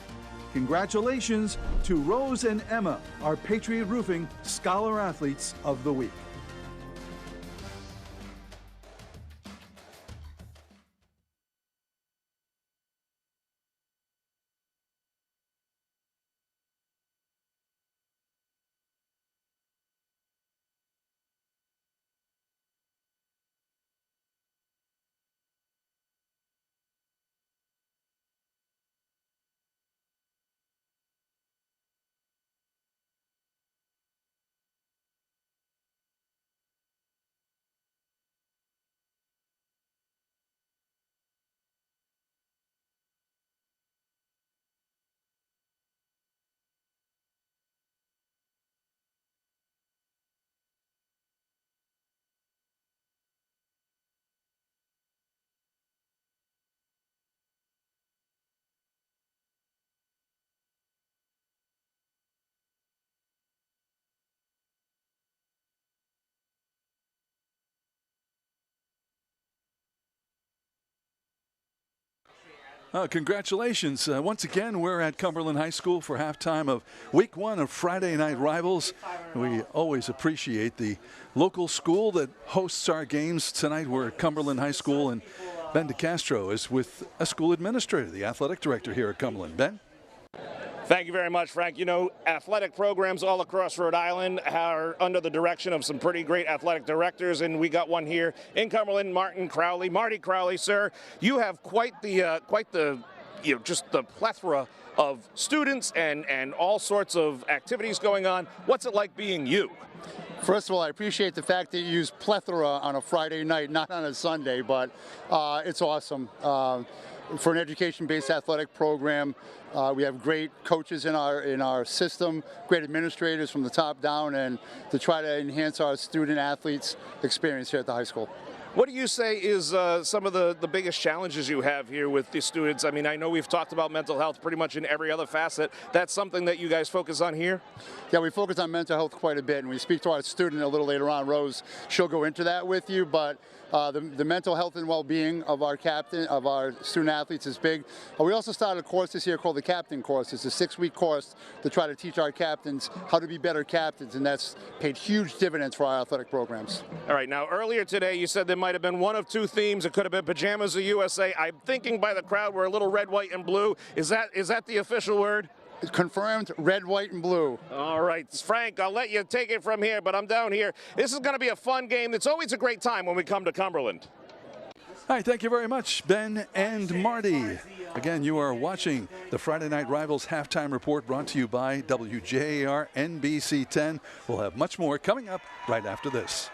B: Congratulations to Rose and Emma, our Patriot Roofing Scholar Athletes of the Week. Congratulations. Once again, we're at Cumberland High School for halftime of week 1 of Friday Night Rivals. We always appreciate the local school that hosts our games. Tonight we're at Cumberland High School, and Ben DeCastro is with a school administrator, the athletic director here at Cumberland. Ben?
D: Thank you very much, Frank. You know, athletic programs all across Rhode Island are under the direction of some pretty great athletic directors, and we got one here in Cumberland, Marty Crowley, sir. You have quite the just the plethora of students and all sorts of activities going on. What's it like being you?
H: First of all, I appreciate the fact that you use plethora on a Friday night, not on a Sunday, but it's awesome. For an education-based athletic program, we have great coaches in our system, great administrators from the top down, and to try to enhance our student athletes' experience here at the high school.
D: What do you say is some of the biggest challenges you have here with the students? I mean, I know we've talked about mental health pretty much in every other facet. That's something that you guys focus on here?
H: Yeah, we focus on mental health quite a bit, and we speak to our student a little later on. Rose, she'll go into that with you, but the mental health and well-being of our student athletes is big. We also started a course this year called the Captain Course. It's a 6-week course to try to teach our captains how to be better captains, and that's paid huge dividends for our athletic programs.
D: All right, now earlier today you said there might have been one of two themes. It could have been Pajamas of USA. I'm thinking by the crowd we're a little red, white, and blue. Is that the official word?
H: Confirmed, red, white, and blue.
D: All right, Frank, I'll let you take it from here, but I'm down here. This is going to be a fun game. It's always a great time when we come to Cumberland.
B: All right, thank you very much, Ben and Marty. Again, you are watching the Friday Night Rivals halftime report brought to you by WJAR NBC 10. We'll have much more coming up right after this.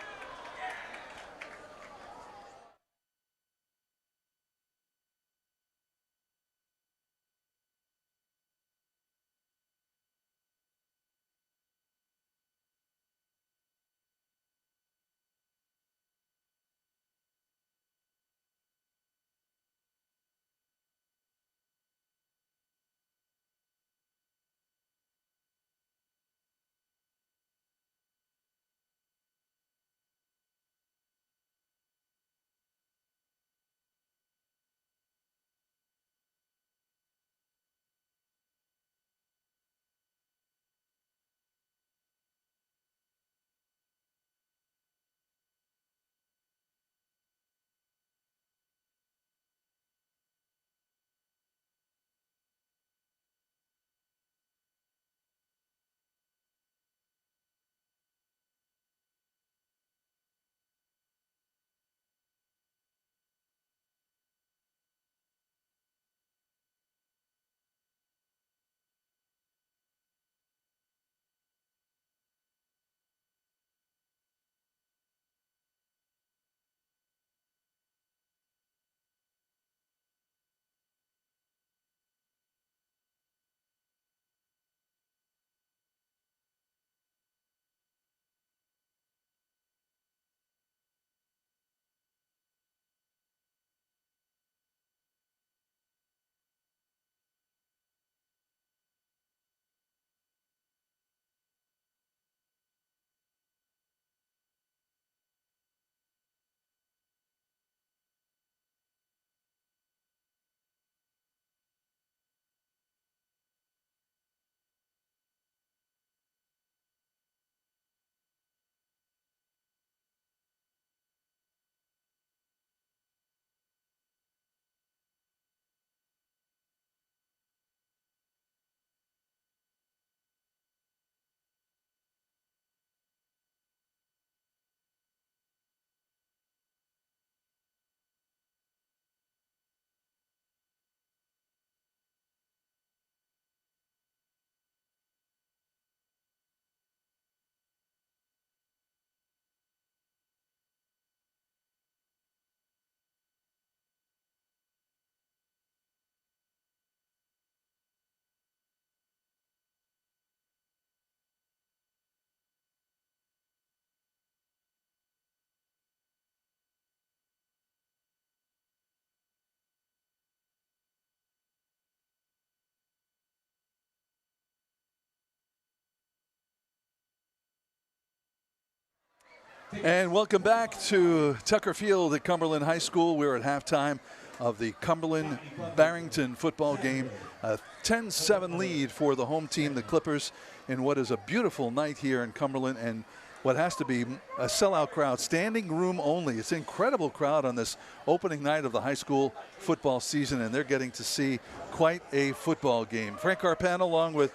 B: And welcome back to Tucker Field at Cumberland High School. We're at halftime of the Cumberland-Barrington football game. A 10-7 lead for the home team, the Clippers, in what is a beautiful night here in Cumberland and what has to be a sellout crowd, standing room only. It's an incredible crowd on this opening night of the high school football season, and they're getting to see quite a football game. Frank Carpano along with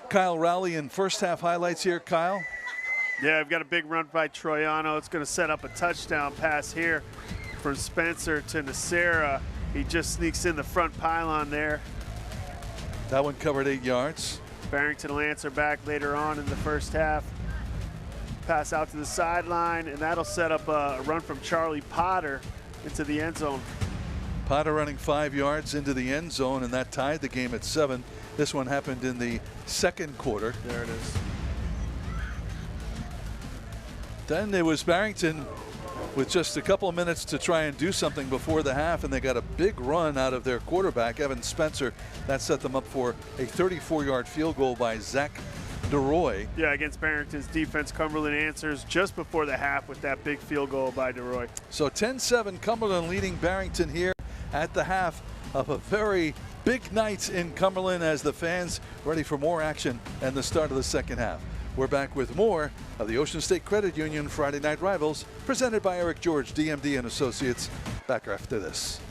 B: Kyle Rowley in first half highlights here. Kyle?
C: Yeah, I've got a big run by Troiano. It's going to set up a touchdown pass here from Spencer to Nacera. He just sneaks in the front pylon there.
B: That one covered 8 yards.
C: Barrington will answer back later on in the first half. Pass out to the sideline, and that'll set up a run from Charlie Potter into the end zone.
B: Potter running 5 yards into the end zone, and that tied the game at 7. This one happened in the second quarter.
C: There it is.
B: Then there was Barrington with just a couple of minutes to try and do something before the half, and they got a big run out of their quarterback, Evan Spencer. That set them up for a 34-yard field goal by Zach DeRoy.
C: Yeah, against Barrington's defense, Cumberland answers just before the half with that big field goal by DeRoy.
B: So 10-7, Cumberland leading Barrington here at the half of a very big night in Cumberland as the fans ready for more action and the start of the second half. We're back with more of the Ocean State Credit Union Friday Night Rivals, presented by Eric George, DMD and Associates. Back after this.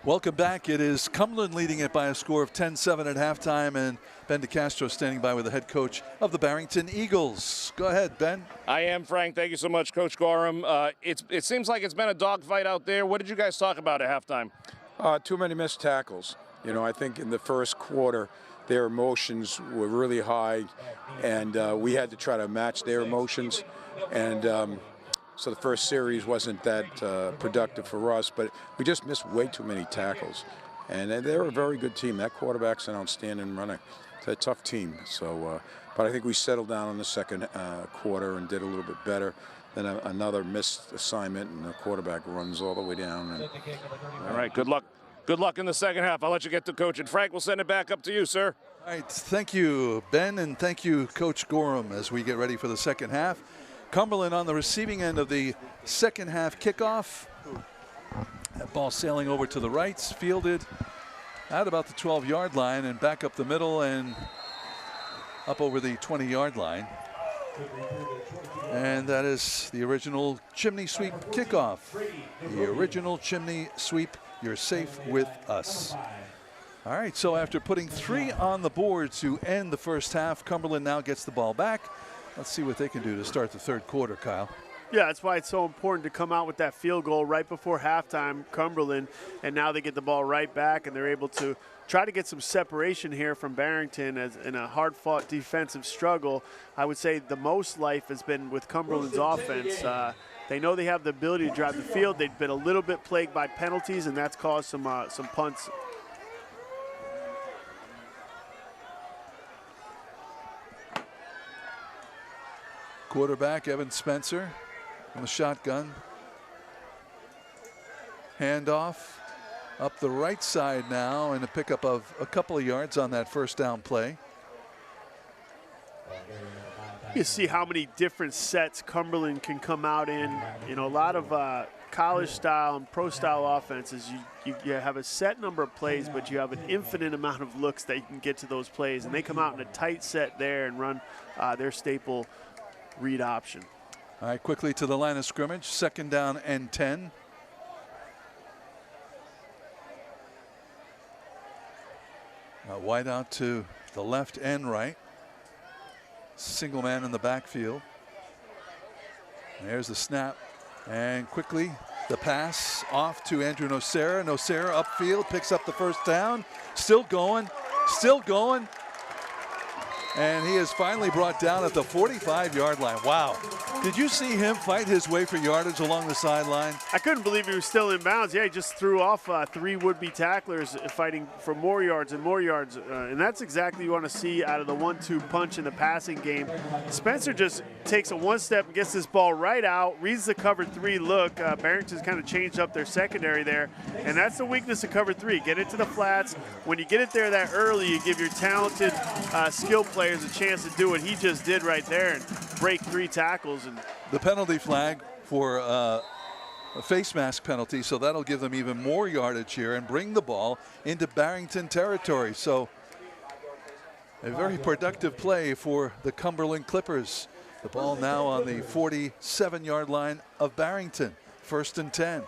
B: Welcome back. It is Cumberland leading it by a score of 10-7 at halftime, and Ben DeCastro standing by with the head coach of the Barrington Eagles. Go ahead, Ben.
D: I am, Frank. Thank you so much, Coach Gorham. It seems like it's been a dogfight out there. What did you guys talk about at halftime?
I: Too many missed tackles. You know, I think in the first quarter, their emotions were really high, and we had to try to match their emotions. And so the first series wasn't that productive for us, but we just missed way too many tackles. And they're a very good team. That quarterback's an outstanding runner. It's a tough team. So, but I think we settled down in the second quarter and did a little bit better. Then another missed assignment, and the quarterback runs all the way down. And,
D: all right, good luck. Good luck in the second half. I'll let you get to coaching. Frank, we'll send it back up to you, sir.
B: All right, thank you, Ben, and thank you, Coach Gorham, as we get ready for the second half. Cumberland on the receiving end of the second half kickoff. That ball sailing over to the right, fielded at about the 12-yard line and back up the middle and up over the 20-yard line. And that is the original chimney sweep kickoff. The original chimney sweep. You're safe with us. All right, so after putting 3 on the board to end the first half, Cumberland now gets the ball back. Let's see what they can do to start the third quarter, Kyle.
C: Yeah, that's why it's so important to come out with that field goal right before halftime, Cumberland, and now they get the ball right back, and they're able to try to get some separation here from Barrington as in a hard-fought defensive struggle. I would say the most life has been with Cumberland's offense. They know they have the ability to drive the field. They've been a little bit plagued by penalties, and that's caused some punts.
B: Quarterback Evan Spencer on the shotgun. Handoff up the right side now, and a pickup of a couple of yards on that first down play.
C: You see how many different sets Cumberland can come out in. You know, a lot of college style and pro style offenses. You have a set number of plays, but you have an infinite amount of looks that you can get to those plays. And they come out in a tight set there and run their staple read option.
B: All right, quickly to the line of scrimmage. 2nd down and 10. Wide out to the left and right. Single man in the backfield. There's the snap. And quickly the pass off to Andrew Nocera. Nocera upfield, picks up the first down. Still going, still going. And he is finally brought down at the 45-yard line. Wow. Did you see him fight his way for yardage along the sideline?
C: I couldn't believe he was still in bounds. Yeah, he just threw off 3 would-be tacklers fighting for more yards and more yards. And that's exactly what you want to see out of the 1-2 punch in the passing game. Spencer just takes a 1 step and gets this ball right out, reads the cover 3 look. Barrington's kind of changed up their secondary there. And that's the weakness of cover 3. Get it to the flats. When you get it there that early, you give your talented skill players a chance to do what he just did right there and break 3 tackles. And
B: the penalty flag for a face mask penalty, so that'll give them even more yardage here and bring the ball into Barrington territory. So a very productive play for the Cumberland Clippers. The ball now on the 47-yard line of Barrington. 1st and 10.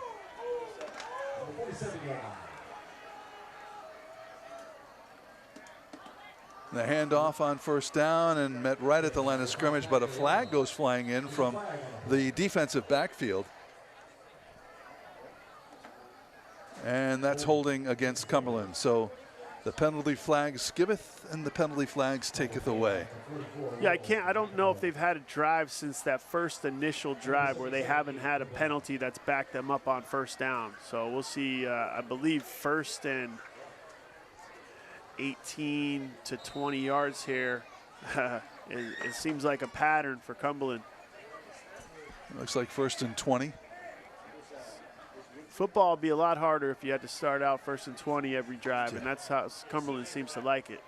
B: The handoff on 1st down and met right at the line of scrimmage, but a flag goes flying in from the defensive backfield. And that's holding against Cumberland. So the penalty flags giveth and the penalty flags taketh away.
C: Yeah, I don't know if they've had a drive since that first initial drive where they haven't had a penalty that's backed them up on 1st down. So we'll see, I believe, 1st and 18 to 20 yards here. It seems like a pattern for Cumberland.
B: Looks like 1st and 20.
C: Football would be a lot harder if you had to start out 1st and 20 every drive, and that's how Cumberland seems to like it.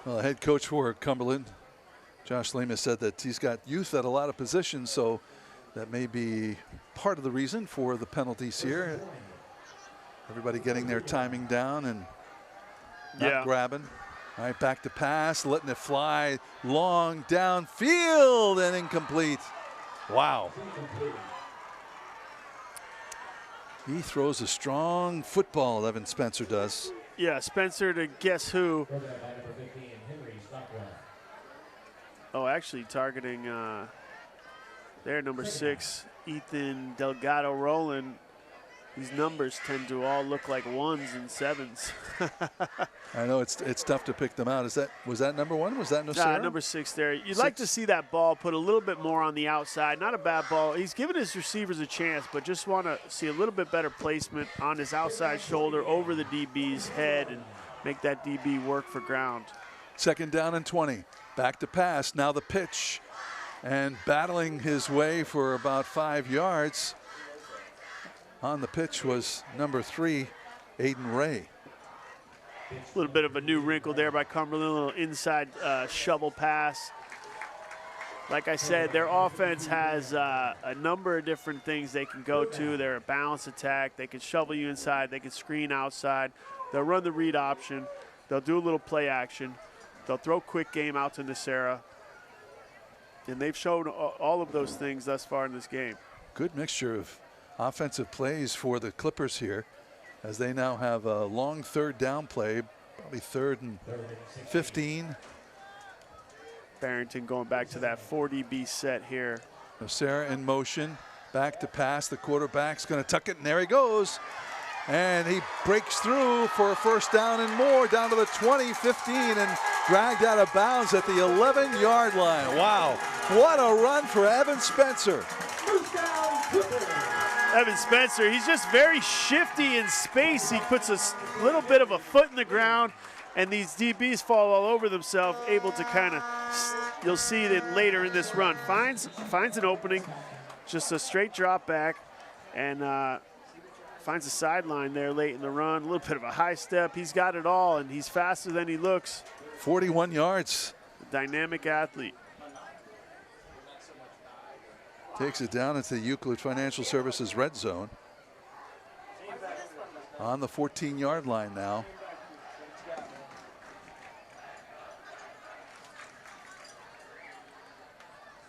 B: Well, the head coach for Cumberland, Josh Lemus, said that he's got youth at a lot of positions, so that may be part of the reason for the penalties here. Everybody getting their timing down and not grabbing. All right, back to pass, letting it fly long downfield and incomplete. Wow. He throws a strong football, Evan Spencer does.
C: Yeah, Spencer to guess who. Oh, actually targeting there, number 6, Ethan Delgado Rowland. These numbers tend to all look like 1s and 7s.
B: I know it's tough to pick them out. Was that number 1? Was that Nocera?
C: Number 6 there. You'd like to see that ball put a little bit more on the outside. Not a bad ball. He's given his receivers a chance, but just want to see a little bit better placement on his outside shoulder over the DB's head and make that DB work for ground.
B: 2nd down and 20. Back to pass. Now the pitch. And battling his way for about 5 yards. On the pitch was number 3, Aiden Ray.
C: A little bit of a new wrinkle there by Cumberland, a little inside shovel pass. Like I said, their offense has a number of different things they can go to. They're a balanced attack. They can shovel you inside. They can screen outside. They'll run the read option. They'll do a little play action. They'll throw quick game out to Nocera. And they've shown all of those things thus far in this game.
B: Good mixture of offensive plays for the Clippers here, as they now have a long 3rd down play, probably 3rd and 15.
C: Barrington going back to that 4DB set here.
B: Nocera in motion, back to pass. The quarterback's going to tuck it, and there he goes. And he breaks through for a 1st down and more, down to the 20, 15, and dragged out of bounds at the 11-yard line. Wow, what a run for Evan Spencer.
C: Evan Spencer, he's just very shifty in space. He puts a little bit of a foot in the ground, and these DBs fall all over themselves, able to kind of, you'll see that later in this run, finds an opening, just a straight drop back, and finds a sideline there late in the run. A little bit of a high step. He's got it all, and he's faster than he looks.
B: 41 yards.
C: Dynamic athlete.
B: Takes it down into the Euclid Financial Services red zone. On the 14-yard line now.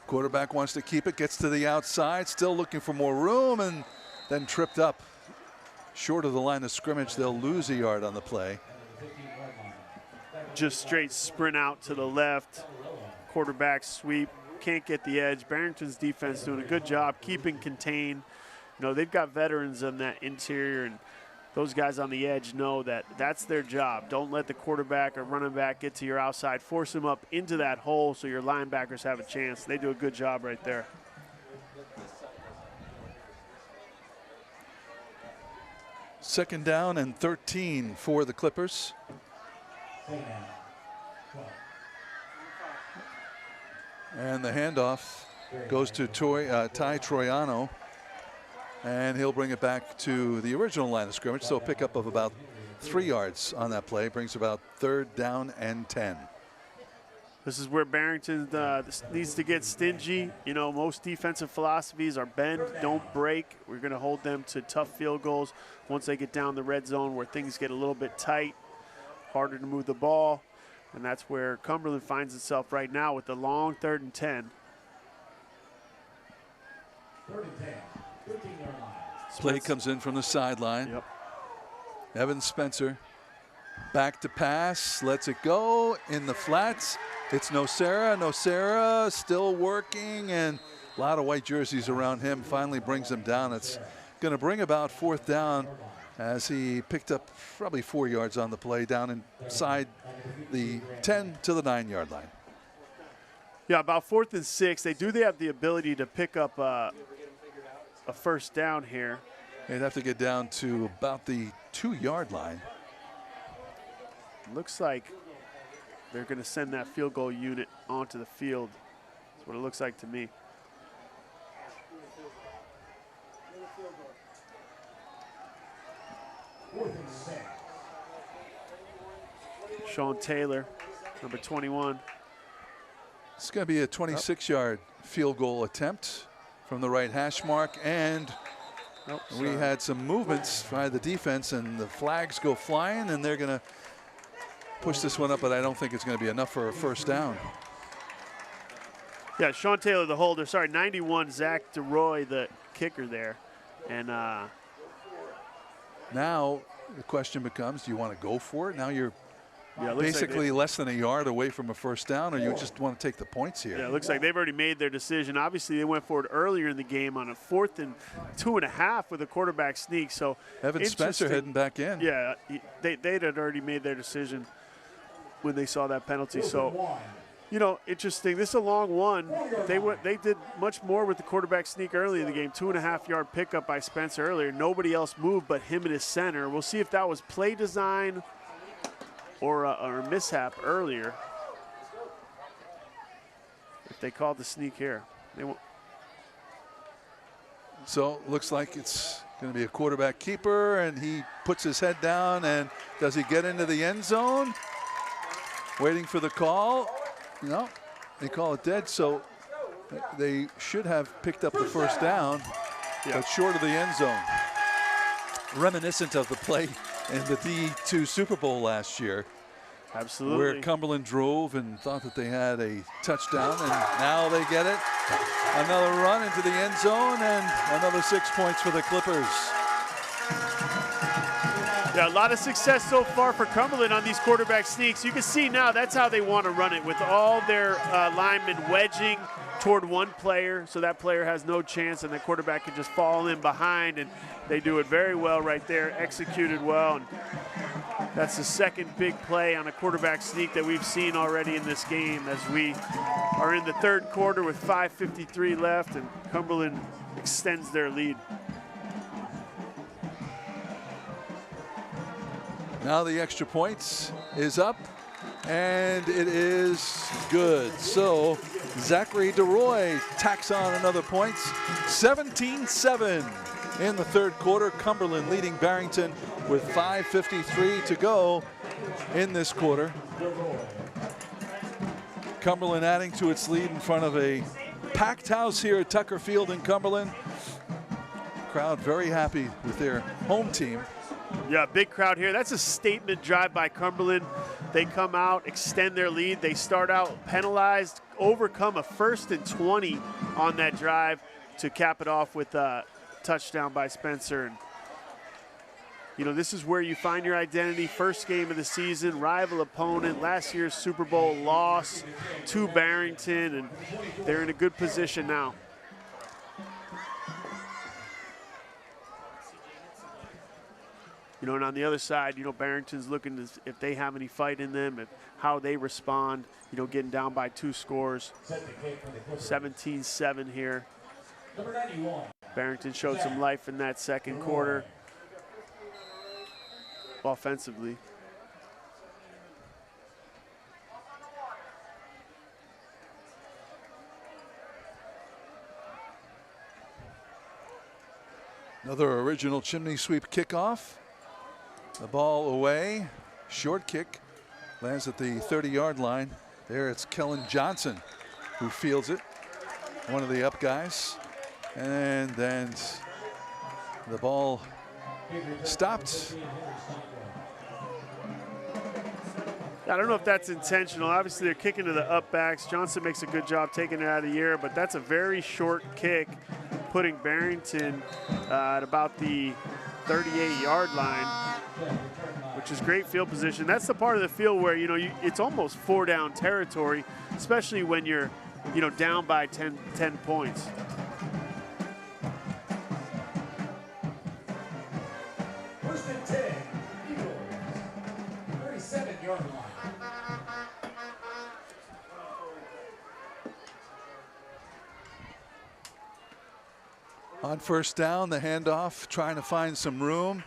B: Quarterback wants to keep it, gets to the outside, still looking for more room, and then tripped up short of the line of scrimmage. They'll lose a yard on the play.
C: Just straight sprint out to the left. Quarterback sweep. Can't get the edge. Barrington's defense doing a good job keeping contained. You know, they've got veterans on that interior, and those guys on the edge know that that's their job. Don't let the quarterback or running back get to your outside. Force them up into that hole so your linebackers have a chance. They do a good job right there.
B: Second down and 13 for the Clippers. And the handoff goes to Ty Troiano, and he'll bring it back to the original line of scrimmage. So a pickup of about 3 yards on that play brings about 3rd down and 10.
C: This is where Barrington needs to get stingy. You know, most defensive philosophies are bend, don't break. We're going to hold them to tough field goals once they get down the red zone where things get a little bit tight, harder to move the ball. And that's where Cumberland finds itself right now with the long 3rd and 10.
E: 3rd and 10, 15-yard line.
B: Play comes in from the sideline.
C: Yep.
B: Evan Spencer back to pass, lets it go in the flats. It's Nocera still working, and a lot of white jerseys around him. Finally brings him down. It's going to bring about 4th down as he picked up probably 4 yards on the play down inside the 10 to the 9-yard line.
C: Yeah, about 4th and 6. They have the ability to pick up a 1st down here.
B: They'd have to get down to about the 2-yard line.
C: Looks like they're going to send that field goal unit onto the field. That's what it looks like to me. Sean Taylor, number 21.
B: It's going to be a 26-yard field goal attempt from the right hash mark, and we had some movements by the defense, and the flags go flying, and they're going to push this one up, but I don't think it's going to be enough for a 1st down.
C: Yeah, Sean Taylor, the holder. Sorry, 91, Zach DeRoy, the kicker there. And
B: now the question becomes, do you want to go for it? Now you're basically less than a yard away from a 1st down, or you just want to take the points here?
C: Yeah, it looks like they've already made their decision. Obviously, they went for it earlier in the game on a 4th and 2.5 with a quarterback sneak. So
B: Evan Spencer heading back in.
C: Yeah, they'd had already made their decision when they saw that penalty. So, you know, interesting. This is a long one. They did much more with the quarterback sneak early in the game. 2.5-yard pickup by Spencer earlier. Nobody else moved but him and his center. We'll see if that was play design or a mishap earlier. If they called the sneak here. They won't.
B: So looks like it's going to be a quarterback keeper, and he puts his head down, and does he get into the end zone? Waiting for the call. No, they call it dead, so they should have picked up the 1st down, but short of the end zone. Reminiscent of the play in the D2 Super Bowl last year.
C: Absolutely.
B: Where Cumberland drove and thought that they had a touchdown, and now they get it. Another run into the end zone, and another 6 points for the Clippers.
C: Yeah, a lot of success so far for Cumberland on these quarterback sneaks. You can see now that's how they want to run it, with all their linemen wedging toward one player, so that player has no chance, and the quarterback can just fall in behind, and they do it very well right there, executed well. And that's the 2nd big play on a quarterback sneak that we've seen already in this game, as we are in the 3rd quarter with 5:53 left, and Cumberland extends their lead.
B: Now the extra points is up, and it is good. So Zachary DeRoy tacks on another points. 17-7. in the third quarter. Cumberland leading Barrington with 5:53 to go in this quarter. Cumberland adding to its lead in front of a packed house here at Tucker Field in Cumberland. Crowd very happy with their home team.
C: Yeah, big crowd here. That's a statement drive by Cumberland. They come out, extend their lead. They start out penalized, overcome a 1st and 20 on that drive to cap it off with a touchdown by Spencer. And, you know, this is where you find your identity. First game of the season, rival opponent, last year's Super Bowl loss to Barrington, and they're in a good position now. You know, and on the other side, you know, Barrington's looking to, if they have any fight in them, if, how they respond, you know, getting down by 2 scores. 17-7 here. Barrington showed some life in that second quarter offensively.
B: Another original chimney sweep kickoff. The ball away, short kick, lands at the 30-yard line. There it's Kellen Johnson who fields it, one of the up guys. And then the ball stopped.
C: I don't know if that's intentional. Obviously, they're kicking to the up backs. Johnson makes a good job taking it out of the air, but that's a very short kick, putting Barrington at about the 38-yard line, which is great field position. That's the part of the field where, you know, it's almost 4-down territory, especially when you're, you know, down by 10 points.
E: First and 10, Eagles, 37-yard line.
B: On first down, the handoff, trying to find some room.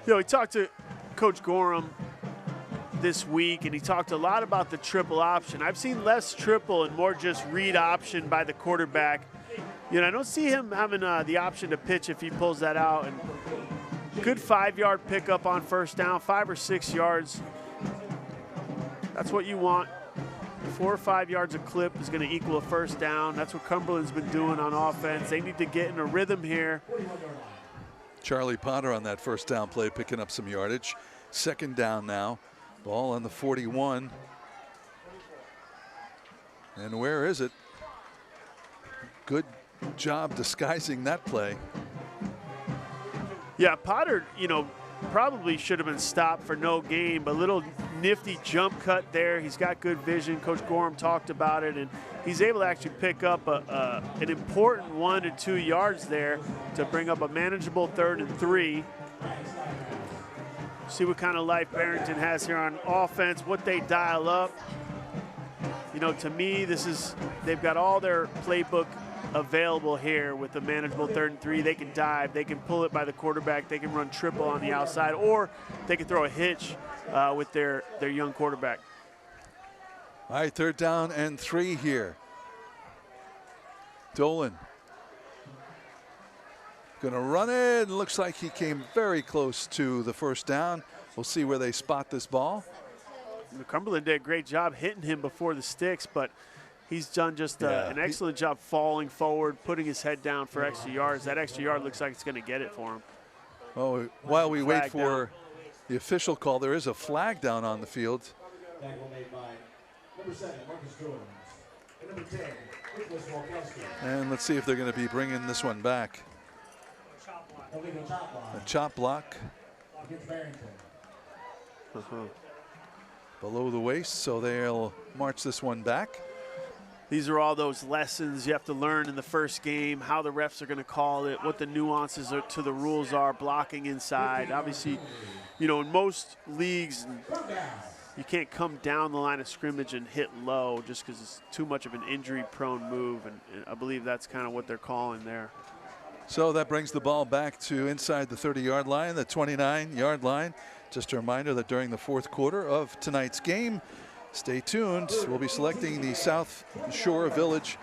C: You know, we talked to Coach Gorham this week, and he talked a lot about the triple option. I've seen less triple and more just read option by the quarterback. You know, I don't see him having the option to pitch if he pulls that out. And good 5-yard pickup on first down, 5 or 6 yards. That's what you want. 4 or 5 yards a clip is going to equal a first down. That's what Cumberland's been doing on offense. They need to get in a rhythm here.
B: Charlie Potter on that first down play, picking up some yardage. Second down now. Ball on the 41. And where is it? Good job disguising that play.
C: Yeah, Potter, you know, probably should have been stopped for no gain, but little nifty jump cut there. He's got good vision. Coach Gorham talked about it, and he's able to actually pick up an important 1 to 2 yards there to bring up a manageable 3rd and 3. See what kind of life Barrington has here on offense, what they dial up. You know, to me, they've got all their playbook available here with the manageable 3rd and 3. They can dive, they can pull it by the quarterback, they can run triple on the outside, or they can throw a hitch with their young quarterback.
B: All right, 3rd down and 3 here. Dolan gonna run it. Looks like he came very close to the first down. We'll see where they spot this ball.
C: Cumberland did a great job hitting him before the sticks, but he's done just an excellent job falling forward, putting his head down for extra yards. That extra yard looks like it's going to get it for him.
B: Well, while we wait for the official call, there is a flag down on the field.
E: Tackle made by number 7, Marcus Jones, and number 10, Nicholas Walkowski.
B: And let's see if they're going to be bringing this one back.
E: Illegal chop block.
B: A chop block
E: Against Barrington.
B: below the waist, so they'll march this one back.
C: These are all those lessons you have to learn in the first game, how the refs are going to call it, what the nuances to the rules are, blocking inside. Obviously, you know, in most leagues, you can't come down the line of scrimmage and hit low just because it's too much of an injury-prone move, and I believe that's kind of what they're calling there.
B: So that brings the ball back to inside the 30-yard line, the 29-yard line. Just a reminder that during the fourth quarter of tonight's game, stay tuned. We'll be selecting the South Shore Village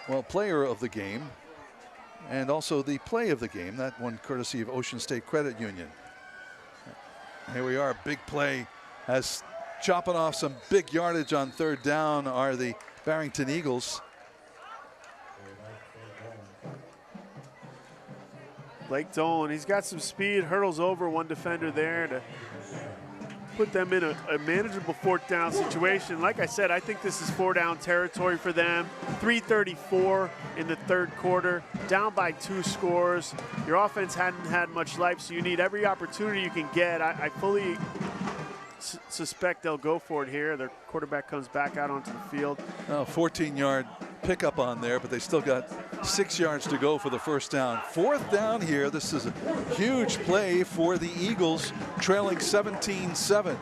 B: well, player of the game and also the play of the game. That one courtesy of Ocean State Credit Union. Here we are, big play as chopping off some big yardage on third down are the Barrington Eagles.
C: Blake Dolan, he's got some speed, hurdles over one defender there to put them in a manageable fourth down situation. Like I said, I think this is 4-down territory for them. 3:34 in the third quarter, down by 2 scores. Your offense hadn't had much life, so you need every opportunity you can get. I fully suspect they'll go for it here. Their quarterback comes back out onto the field.
B: 14-yard pickup on there, but they still got 6 yards to go for the first down. Fourth down here. This is a huge play for the Eagles, trailing 17-7.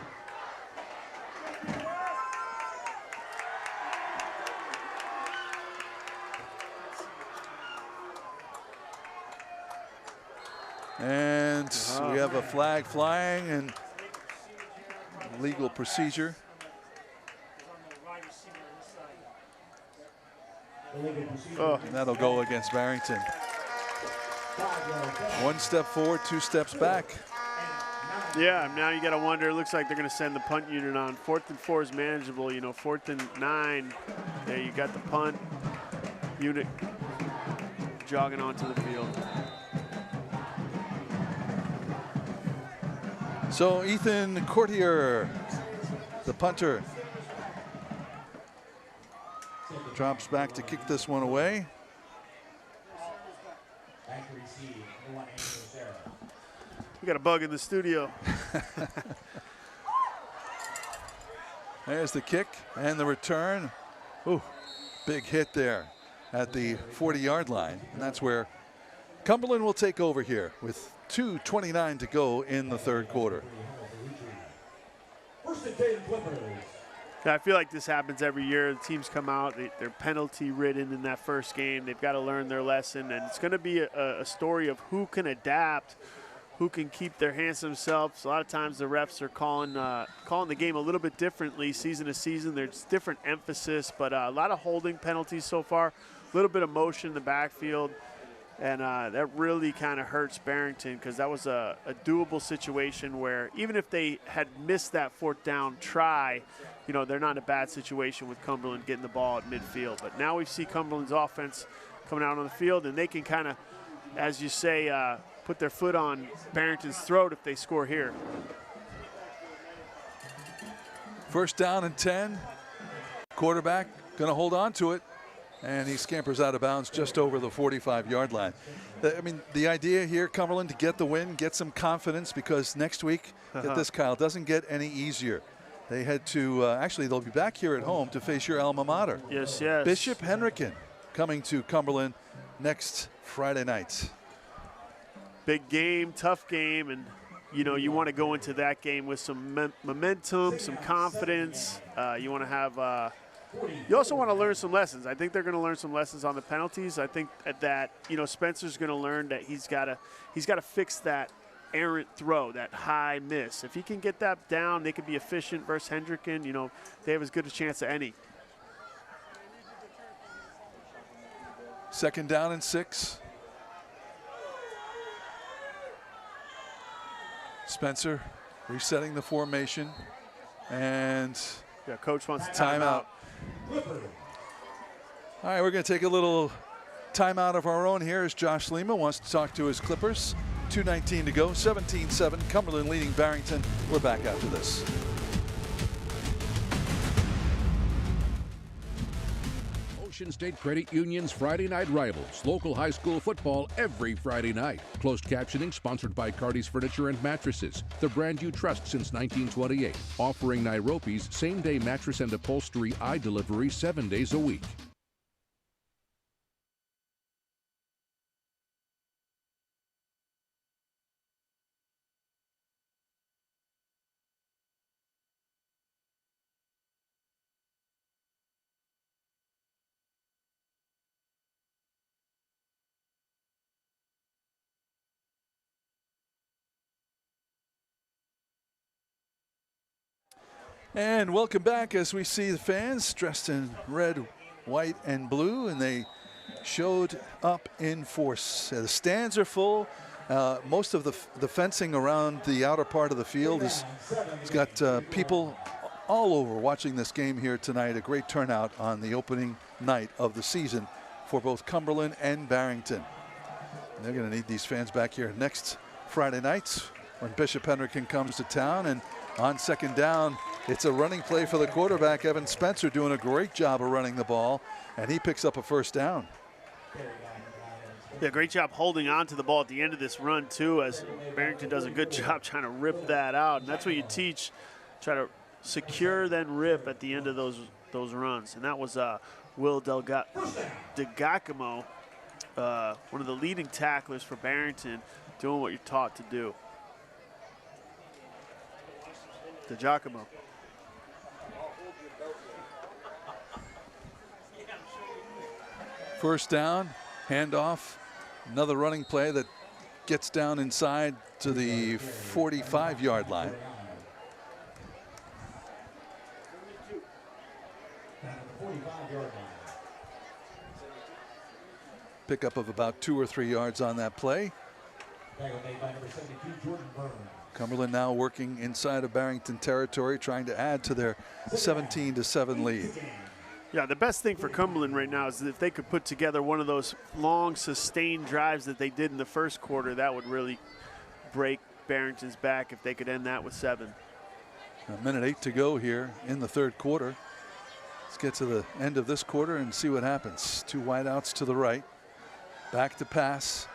B: And we have a flag flying and legal procedure. And that'll go against Barrington. 1 step forward, 2 steps back.
C: Yeah, now you got to wonder. It looks like they're going to send the punt unit on. 4th and 4 is manageable. You know, 4th and 9. There you got the punt unit jogging onto the field.
B: So Ethan Courtier, the punter, drops back to kick this one away.
C: We got a bug in the studio.
B: There's the kick and the return. Ooh, big hit there at the 40-yard line. And that's where Cumberland will take over here with 2:29 to go in the third quarter.
C: I feel like this happens every year. The teams come out, they're penalty ridden in that first game. They've got to learn their lesson, and it's going to be a story of who can adapt, who can keep their hands to themselves. A lot of times the refs are calling the game a little bit differently season to season. There's different emphasis, but a lot of holding penalties so far, a little bit of motion in the backfield. And that really kind of hurts Barrington because that was a doable situation where even if they had missed that 4th down try, you know, they're not in a bad situation with Cumberland getting the ball at midfield. But now we see Cumberland's offense coming out on the field, and they can kind of, as you say, put their foot on Barrington's throat if they score here.
B: First down and 10. Quarterback going to hold on to it. And he scampers out of bounds just over the 45-yard line. I mean, the idea here, Cumberland, to get the win, get some confidence, because next week, get this, Kyle, doesn't get any easier. They head to, actually, they'll be back here at home to face your alma mater.
C: Yes, yes.
B: Bishop Henrican coming to Cumberland next Friday night.
C: Big game, tough game, and, you know, you want to go into that game with some momentum, some confidence. You want to have you also want to learn some lessons. I think they're going to learn some lessons on the penalties. I think that, you know, Spencer's going to learn that he's got to fix that errant throw, that high miss. If he can get that down, they could be efficient versus Hendricken. You know, they have as good a chance as any.
B: Second down and 6. Spencer resetting the formation, and
C: yeah, coach wants a
B: timeout. All right, we're going to take a little timeout of our own here as Josh Lima wants to talk to his Clippers. 2:19 to go, 17-7, Cumberland leading Barrington. We're back after this.
A: Ocean State Credit Union's Friday Night Rivals, local high school football every Friday night. Closed captioning sponsored by Cardi's Furniture and Mattresses, the brand you trust since 1928. Offering Nairobi's same-day mattress and upholstery eye delivery 7 days a week.
B: And welcome back as we see the fans dressed in red, white, and blue, and they showed up in force. The stands are full. Most of the fencing around the outer part of the field has got people all over watching this game here tonight. A great turnout on the opening night of the season for both Cumberland and Barrington. And they're going to need these fans back here next Friday nights when Bishop Hendricken comes to town. And on second down, it's a running play for the quarterback, Evan Spencer, doing a great job of running the ball, and he picks up a first down.
C: Yeah, great job holding on to the ball at the end of this run, too, as Barrington does a good job trying to rip that out. And that's what you teach, try to secure, then rip at the end of those runs. And that was Will DeGiacomo, one of the leading tacklers for Barrington, doing what you're taught to do. DeGiacomo.
B: First down, handoff, another running play that gets down inside to the 45-yard line. Pickup of about 2 or 3 yards on that play. Cumberland now working inside of Barrington territory, trying to add to their 17-7 lead.
C: Yeah, the best thing for Cumberland right now is that if they could put together one of those long, sustained drives that they did in the first quarter, that would really break Barrington's back if they could end that with 7.
B: A minute 8 to go here in the third quarter. Let's get to the end of this quarter and see what happens. 2 wideouts to the right. Back to pass.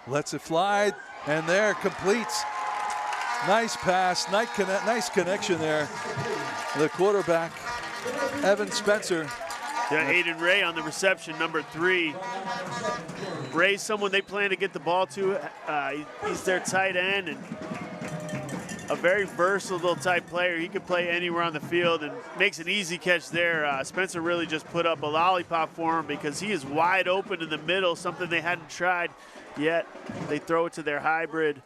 B: Lets it fly, and there, completes. Nice pass, nice connection there. The quarterback, Evan Spencer.
C: Yeah, Aiden Ray on the reception, number 3. Ray's someone they plan to get the ball to. He's their tight end and a very versatile type player. He could play anywhere on the field and makes an easy catch there. Spencer really just put up a lollipop for him because he is wide open in the middle, something they hadn't tried yet. They throw it to their hybrid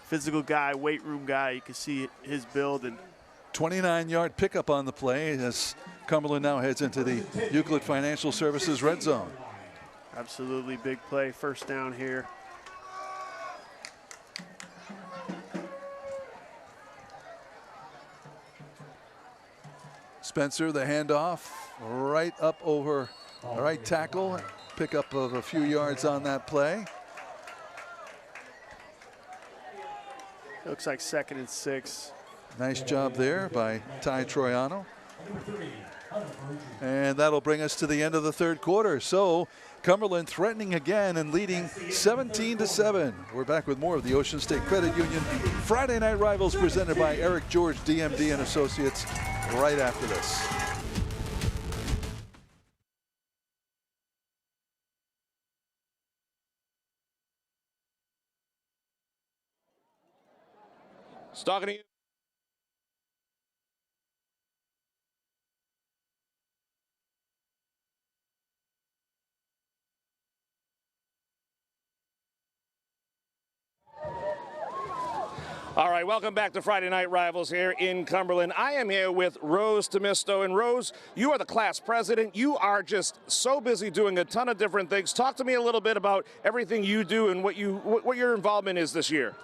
C: physical guy, weight room guy. You can see his build. And
B: 29-yard pickup on the play as Cumberland now heads into the Euclid Financial Services red zone.
C: Absolutely big play, first down here.
B: Spencer, the handoff, right up over right tackle. Pickup of a few yards on that play.
C: Looks like 2nd and 6.
B: Nice job there by Ty Troiano. And that'll bring us to the end of the third quarter. So Cumberland threatening again and leading 17-7. We're back with more of the Ocean State Credit Union Friday Night Rivals presented by Eric George, DMD and Associates, right after this.
D: Talking to you. All right, welcome back to Friday Night Rivals here in Cumberland. I am here with Rose Tomisto. And Rose, you are the class president. You are just so busy doing a ton of different things. Talk to me a little bit about everything you do and what your involvement is this year.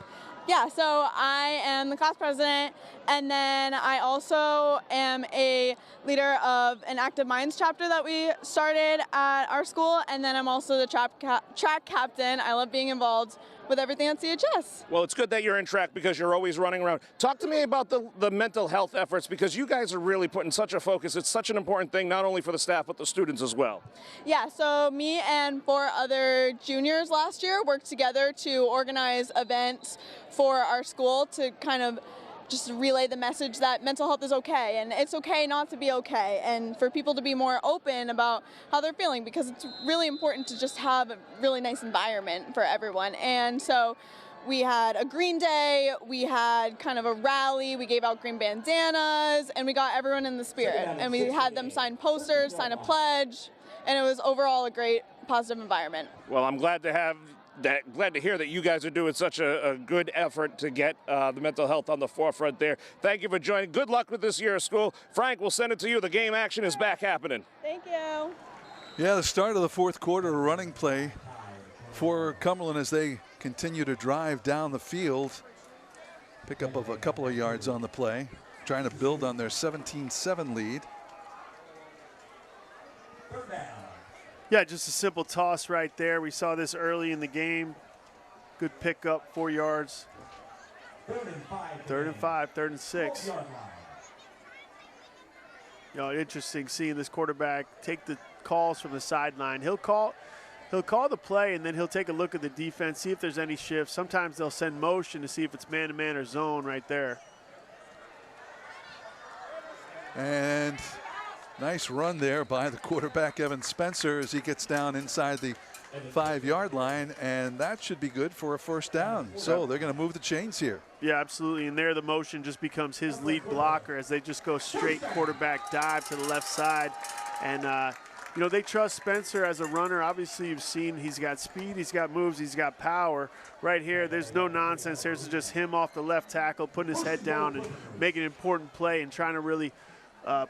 J: Yeah, so I am the class president, and then I also am a leader of an Active Minds chapter that we started at our school, and then I'm also the track captain. I love being involved with everything at CHS.
D: Well, it's good that you're in track because you're always running around. Talk to me about the mental health efforts, because you guys are really putting such a focus. It's such an important thing, not only for the staff, but the students as well.
J: Yeah, so me and 4 other juniors last year worked together to organize events for our school to kind of just relay the message that mental health is okay, and it's okay not to be okay, and for people to be more open about how they're feeling, because it's really important to just have a really nice environment for everyone. And so we had a green day, we had kind of a rally, we gave out green bandanas, and we got everyone in the spirit, and we had them sign posters, sign a pledge, and it was overall a great positive environment.
D: Well, I'm glad to hear that you guys are doing such a good effort to get the mental health on the forefront there. Thank you for joining. Good luck with this year of school. Frank, we'll send it to you. The game action is back happening.
J: Thank you.
B: Yeah, the start of the fourth quarter running play for Cumberland as they continue to drive down the field. Pick up of a couple of yards on the play, trying to build on their 17-7 lead.
C: Yeah, just a simple toss right there. We saw this early in the game. Good pickup, 4 yards. 3rd and 5, 3rd and 6. You know, interesting seeing this quarterback take the calls from the sideline. He'll call the play, and then he'll take a look at the defense, see if there's any shifts. Sometimes they'll send motion to see if it's man-to-man or zone right there.
B: And nice run there by the quarterback, Evan Spencer, as he gets down inside the 5-yard line, and that should be good for a first down. So they're going to move the chains here.
C: Yeah, absolutely. And there the motion just becomes his lead blocker as they just go straight quarterback dive to the left side. And, you know, they trust Spencer as a runner. Obviously, you've seen he's got speed, he's got moves, he's got power. Right here, there's no nonsense. There's just him off the left tackle, putting his head down and making an important play and trying to really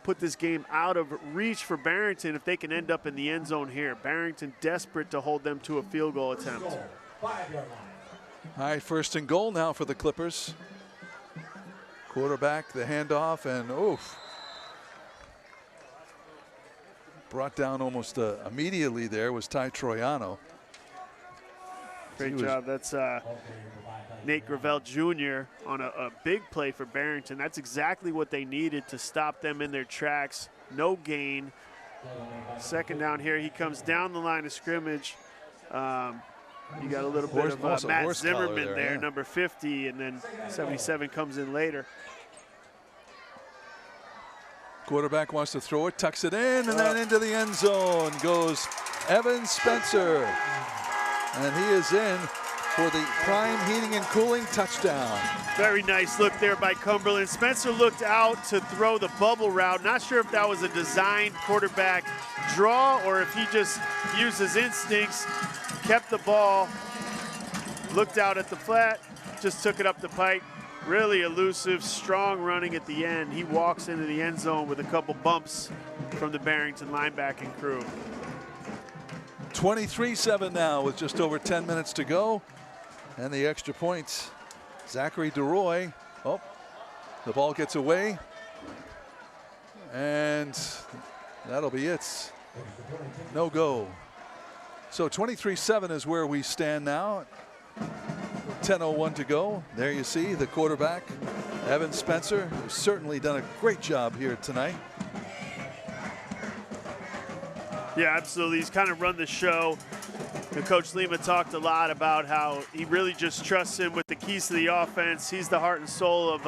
C: put this game out of reach for Barrington if they can end up in the end zone here. Barrington desperate to hold them to a field goal attempt.
B: All right, 1st and goal now for the Clippers. Quarterback, the handoff, and oof. Brought down almost immediately there was Ty Troiano.
C: Great job. That's Nate Gravel Jr. on a big play for Barrington. That's exactly what they needed to stop them in their tracks. No gain. 2nd down here. He comes down the line of scrimmage. You got a little bit of Matt Zimmerman there,
B: yeah.
C: number 50, and then 77 comes in later.
B: Quarterback wants to throw it, tucks it in, and then into the end zone goes Evan Spencer. And he is in for the Prime Heating and Cooling touchdown.
C: Very nice look there by Cumberland. Spencer looked out to throw the bubble route. Not sure if that was a designed quarterback draw or if he just used his instincts, kept the ball, looked out at the flat, just took it up the pipe. Really elusive, strong running at the end. He walks into the end zone with a couple bumps from the Barrington linebacking crew.
B: 23-7 now with just over 10 minutes to go. And the extra points. Zachary DeRoy. Oh, the ball gets away. And that'll be it. No go. So 23-7 is where we stand now. 10:01 to go. There you see the quarterback, Evan Spencer, who's certainly done a great job here tonight.
C: Yeah, absolutely. He's kind of run the show. And Coach Lima talked a lot about how he really just trusts him with the keys to the offense. He's the heart and soul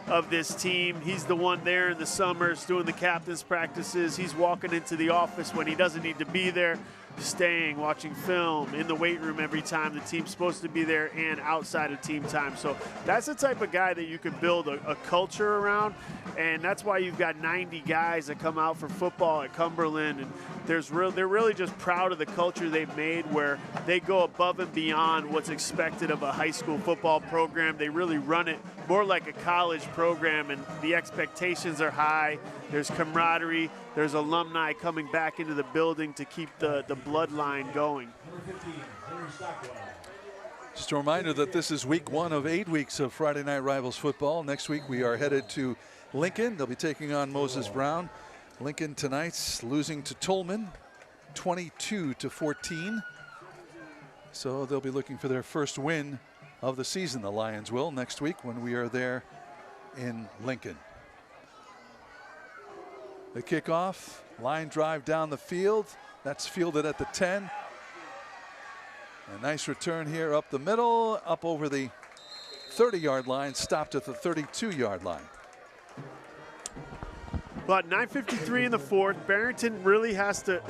C: of this team. He's the one there in the summers doing the captain's practices. He's walking into the office when he doesn't need to be there, staying, watching film, in the weight room every time the team's supposed to be there and outside of team time. So that's the type of guy that you can build a culture around, and that's why you've got 90 guys that come out for football at Cumberland, and they're really just proud of the culture they've made where they go above and beyond what's expected of a high school football program. They really run it more like a college program, and the expectations are high. There's camaraderie. There's alumni coming back into the building to keep the bloodline going.
B: Just a reminder that this is week 1 of 8 weeks of Friday Night Rivals football. Next week we are headed to Lincoln. They'll be taking on Moses Brown. Lincoln tonight's losing to Tolman 22-14. So they'll be looking for their first win of the season, the Lions will, next week when we are there in Lincoln. The kickoff, line drive down the field. That's fielded at the 10. A nice return here up the middle, up over the 30-yard line, stopped at the 32-yard line.
C: About 9:53 in the fourth. Barrington really has to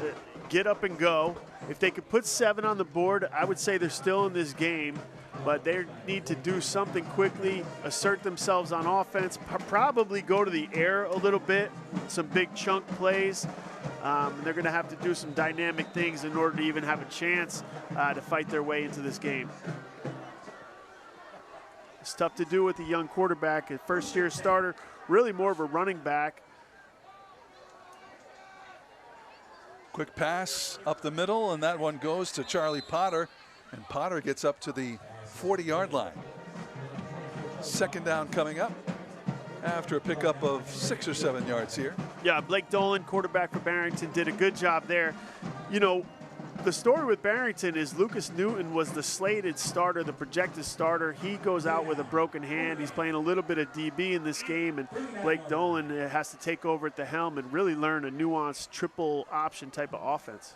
C: get up and go. If they could put 7 on the board, I would say they're still in this game. But they need to do something quickly, assert themselves on offense, probably go to the air a little bit, some big chunk plays. They're going to have to do some dynamic things in order to even have a chance to fight their way into this game. It's tough to do with a young quarterback, a first-year starter, really more of a running back.
B: Quick pass up the middle, and that one goes to Charlie Potter, and Potter gets up to the 40-yard line. Second down coming up after a pickup of 6 or 7 yards here.
C: Yeah, Blake Dolan, quarterback for Barrington, did a good job there. You know, the story with Barrington is Lucas Newton was the slated starter, the projected starter. He goes out with a broken hand. He's playing a little bit of DB in this game, and Blake Dolan has to take over at the helm and really learn a nuanced triple option type of offense.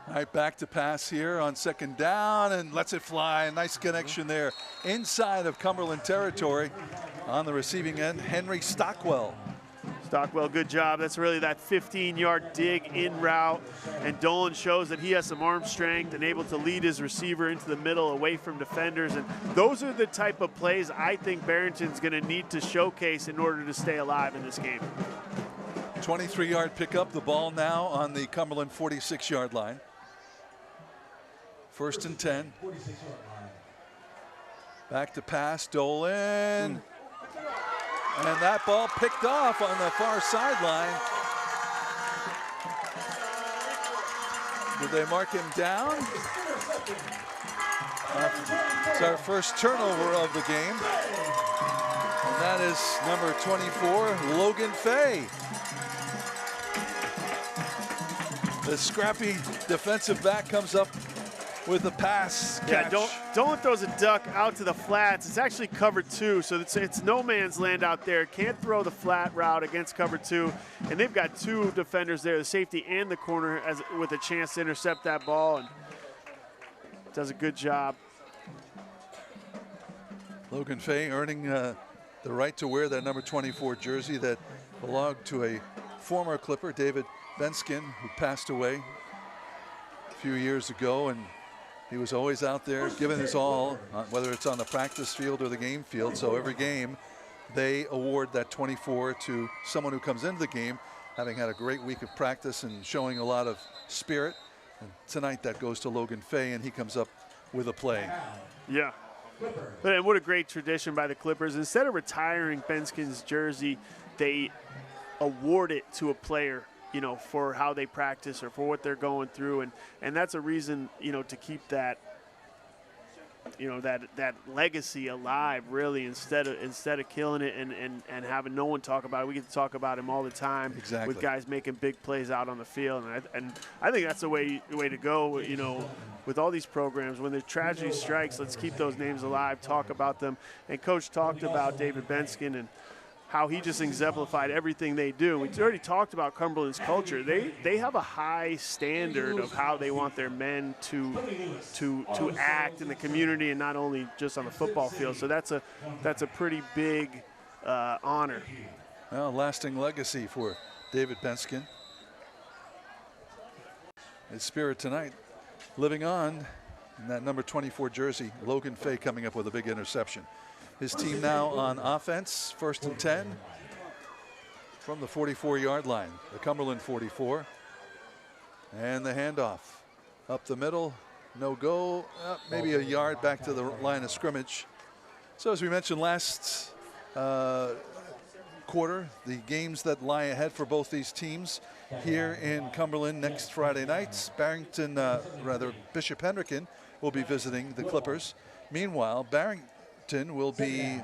B: All right, back to pass here on second down, and lets it fly. Nice connection there inside of Cumberland territory. On the receiving end, Henry Stockwell.
C: Stockwell, good job. That's really that 15-yard dig in route. And Dolan shows that he has some arm strength and able to lead his receiver into the middle away from defenders. And those are the type of plays I think Barrington's going to need to showcase in order to stay alive in this game.
B: 23-yard pickup. The ball now on the Cumberland 46-yard line. 1st and 10. Back to pass, Dolan. And that ball picked off on the far sideline. Did they mark him down? It's our first turnover of the game. And that is number 24, Logan Fay. The scrappy defensive back comes up with the pass catch.
C: Yeah, Dolan throws a duck out to the flats. It's actually cover 2, so it's no man's land out there. Can't throw the flat route against cover 2, and they've got 2 defenders there, the safety and the corner, with a chance to intercept that ball, and does a good job.
B: Logan Fay earning the right to wear that number 24 jersey that belonged to a former Clipper, David Benskin, who passed away a few years ago, and he was always out there giving his all, whether it's on the practice field or the game field. So every game they award that 24 to someone who comes into the game having had a great week of practice and showing a lot of spirit. And tonight that goes to Logan Fay, and he comes up with a play.
C: Yeah. And what a great tradition by the Clippers. Instead of retiring Benskin's jersey, they award it to a player, you know, for how they practice or for what they're going through. And that's a reason, you know, to keep that, you know, that legacy alive, really, instead of killing it and having no one talk about it. We get to talk about him all the time.
B: Exactly.
C: With guys making big plays out on the field. And I think that's the way to go, you know, with all these programs. When the tragedy strikes, let's keep those names alive, talk about them. And Coach talked about David Benskin and how he just exemplified everything they do. We already talked about Cumberland's culture. They have a high standard of how they want their men to act in the community and not only just on the football field. So that's a pretty big honor.
B: Well, lasting legacy for David Benskin. His spirit tonight living on in that number 24 jersey. Logan Fay coming up with a big interception. His team now on offense, 1st and 10 from the 44-yard line, the Cumberland 44. And the handoff up the middle, no go, maybe a yard back to the line of scrimmage. So as we mentioned last quarter, the games that lie ahead for both these teams here in Cumberland next Friday night. Barrington, Bishop Hendricken will be visiting the Clippers. Meanwhile, Barrington will be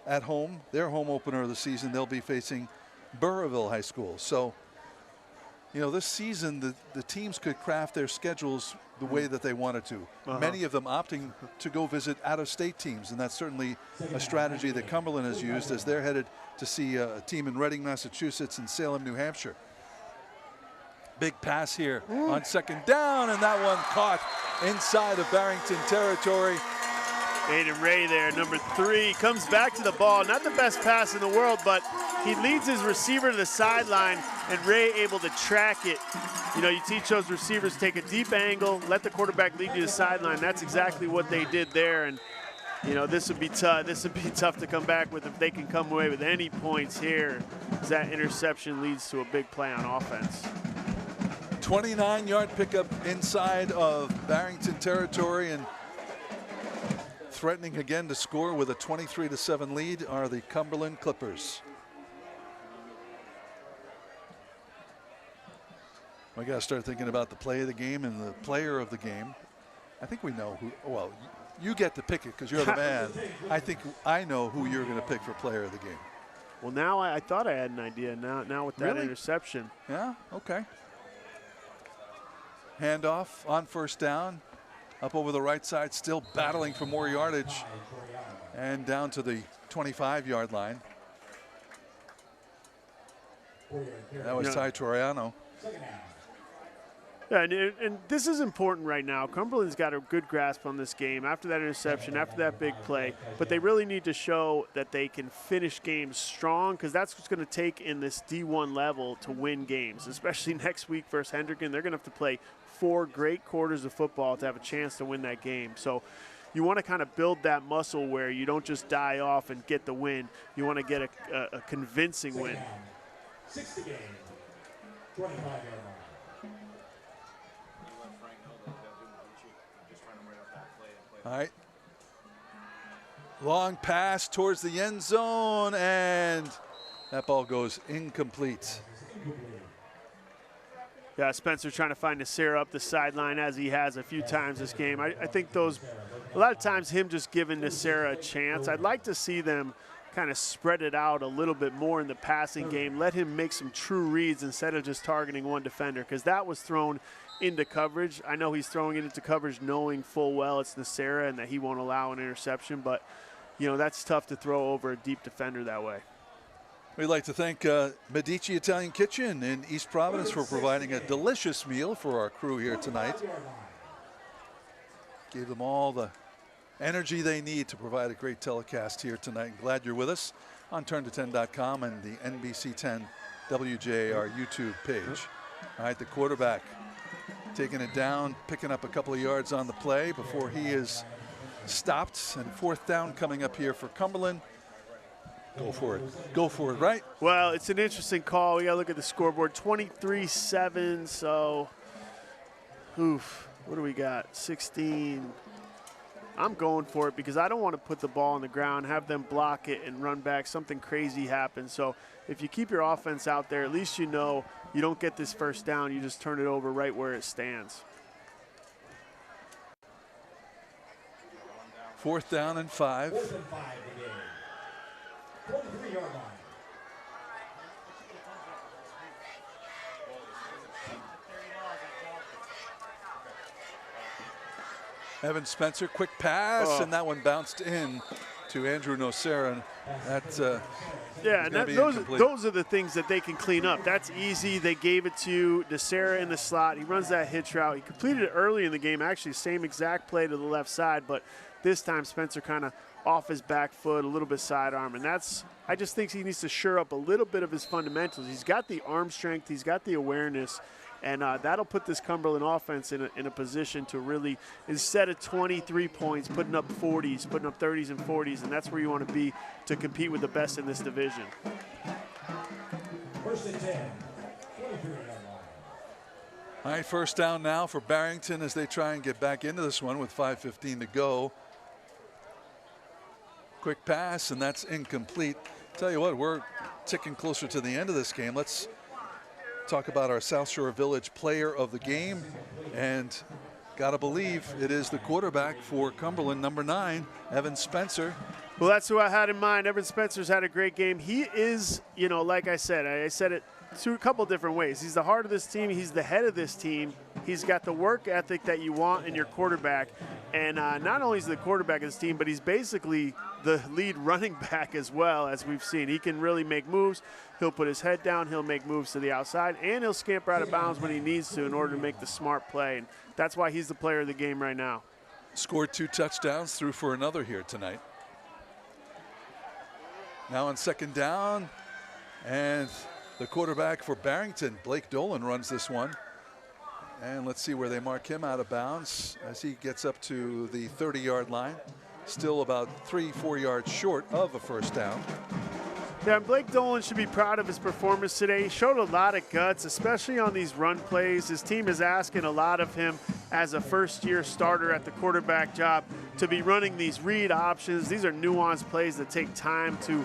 B: at home, their home opener of the season. They'll be facing Burrillville High School. So, you know, this season the teams could craft their schedules the way that they wanted to. Many of them opting to go visit out-of-state teams, and that's certainly a strategy that Cumberland has used as they're headed to see a team in Reading, Massachusetts, and Salem, New Hampshire. Big pass here on second down, and that one caught inside of Barrington territory.
C: Aiden Ray there, number 3, comes back to the ball. Not the best pass in the world, but he leads his receiver to the sideline, and Ray able to track it. You know, you teach those receivers, take a deep angle, let the quarterback lead you to the sideline. That's exactly what they did there, and you know, this would be tough. This would be tough to come back with if they can come away with any points here, as that interception leads to a big play on offense.
B: 29-yard pickup inside of Barrington territory, and threatening again to score with a 23-7 lead are the Cumberland Clippers. We got to start thinking about the play of the game and the player of the game. I think we know who. Well, you get to pick it because you're the man. I think I know who you're going to pick for player of the game.
C: Well, now I thought I had an idea. Now with that interception.
B: Yeah. Okay. Handoff on first down, up over the right side, still battling for more yardage, and down to the 25-yard line. That was Ty Toriano.
C: Yeah, and this is important right now. Cumberland's got a good grasp on this game after that interception, after that big play, but they really need to show that they can finish games strong, because that's what's going to take in this D1 level to win games, especially next week versus Hendricken. They're going to have to play 4 great quarters of football to have a chance to win that game. So you want to kind of build that muscle where you don't just die off and get the win. You want to get a convincing win.
E: 6 game, 25-yard line.
B: All right. Long pass towards the end zone, and that ball goes incomplete.
C: Yeah, Spencer trying to find Nasira up the sideline as he has a few times this game. I think those, a lot of times him just giving Nasira a chance. I'd like to see them kind of spread it out a little bit more in the passing game. Let him make some true reads instead of just targeting one defender, because that was thrown into coverage. I know he's throwing it into coverage knowing full well it's Nasira and that he won't allow an interception, but, you know, that's tough to throw over a deep defender that way.
B: We'd like to thank Medici Italian Kitchen in East Providence for providing a delicious meal for our crew here tonight. Gave them all the energy they need to provide a great telecast here tonight. Glad you're with us on turn210.com and the NBC 10 WJAR YouTube page. All right, the quarterback taking it down, picking up a couple of yards on the play before he is stopped. And 4th down coming up here for Cumberland. Go for it. Go for it, right?
C: Well, it's an interesting call. We got to look at the scoreboard. 23-7, so, oof, what do we got? 16. I'm going for it because I don't want to put the ball on the ground, have them block it and run back. Something crazy happens. So if you keep your offense out there, at least you know you don't get this first down. You just turn it over right where it stands.
B: 4th down and 5.
E: 4th and 5 again. 23-yard line.
B: Evan Spencer, quick pass, and that one bounced in to Andrew Nocera. That's
C: yeah, and those are the things that they can clean up. That's easy. They gave it to Nocera in the slot. He runs that hitch route. He completed it early in the game, actually same exact play to the left side, but this time Spencer kind of off his back foot, a little bit sidearm, and that's, I just think he needs to shore up a little bit of his fundamentals. He's got the arm strength, he's got the awareness, and that'll put this Cumberland offense in a position to really, instead of 23 points, putting up 40s, putting up 30s and 40s, and that's where you want to be to compete with the best in this division.
E: 1st and 10, 23-yard line.
B: All right, 1st down now for Barrington as they try and get back into this one with 5:15 to go. Quick pass, and that's incomplete. Tell you what, we're ticking closer to the end of this game. Let's talk about our South Shore Village player of the game, and gotta believe it is the quarterback for Cumberland, number 9, Evan Spencer.
C: Well, that's who I had in mind. Evan Spencer's had a great game. He is, you know, like I said it a couple different ways. He's the heart of this team. He's the head of this team. He's got the work ethic that you want in your quarterback. And not only is he the quarterback of this team, but he's basically the lead running back as well, as we've seen. He can really make moves. He'll put his head down. He'll make moves to the outside. And he'll scamper out of bounds when he needs to in order to make the smart play. And that's why he's the player of the game right now.
B: Scored 2 touchdowns, threw for another here tonight. Now on 2nd down, and the quarterback for Barrington, Blake Dolan, runs this one. And let's see where they mark him out of bounds as he gets up to the 30-yard line. Still about 3-4 yards short of a 1st down.
C: Yeah, Blake Dolan should be proud of his performance today. He showed a lot of guts, especially on these run plays. His team is asking a lot of him as a first-year starter at the quarterback job to be running these read options. These are nuanced plays that take time to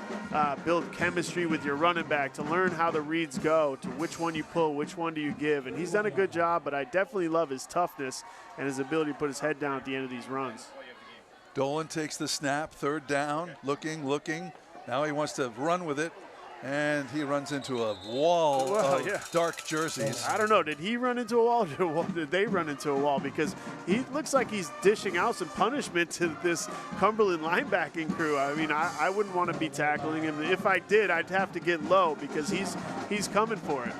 C: build chemistry with your running back, to learn how the reads go, to which one you pull, which one do you give. And he's done a good job, but I definitely love his toughness and his ability to put his head down at the end of these runs.
B: Dolan takes the snap, third down, looking. Now he wants to run with it, and he runs into a wall of dark jerseys.
C: I don't know. Did he run into a wall, or did they run into a wall? Because he looks like he's dishing out some punishment to this Cumberland linebacking crew. I mean, I wouldn't want to be tackling him. If I did, I'd have to get low because he's coming for it.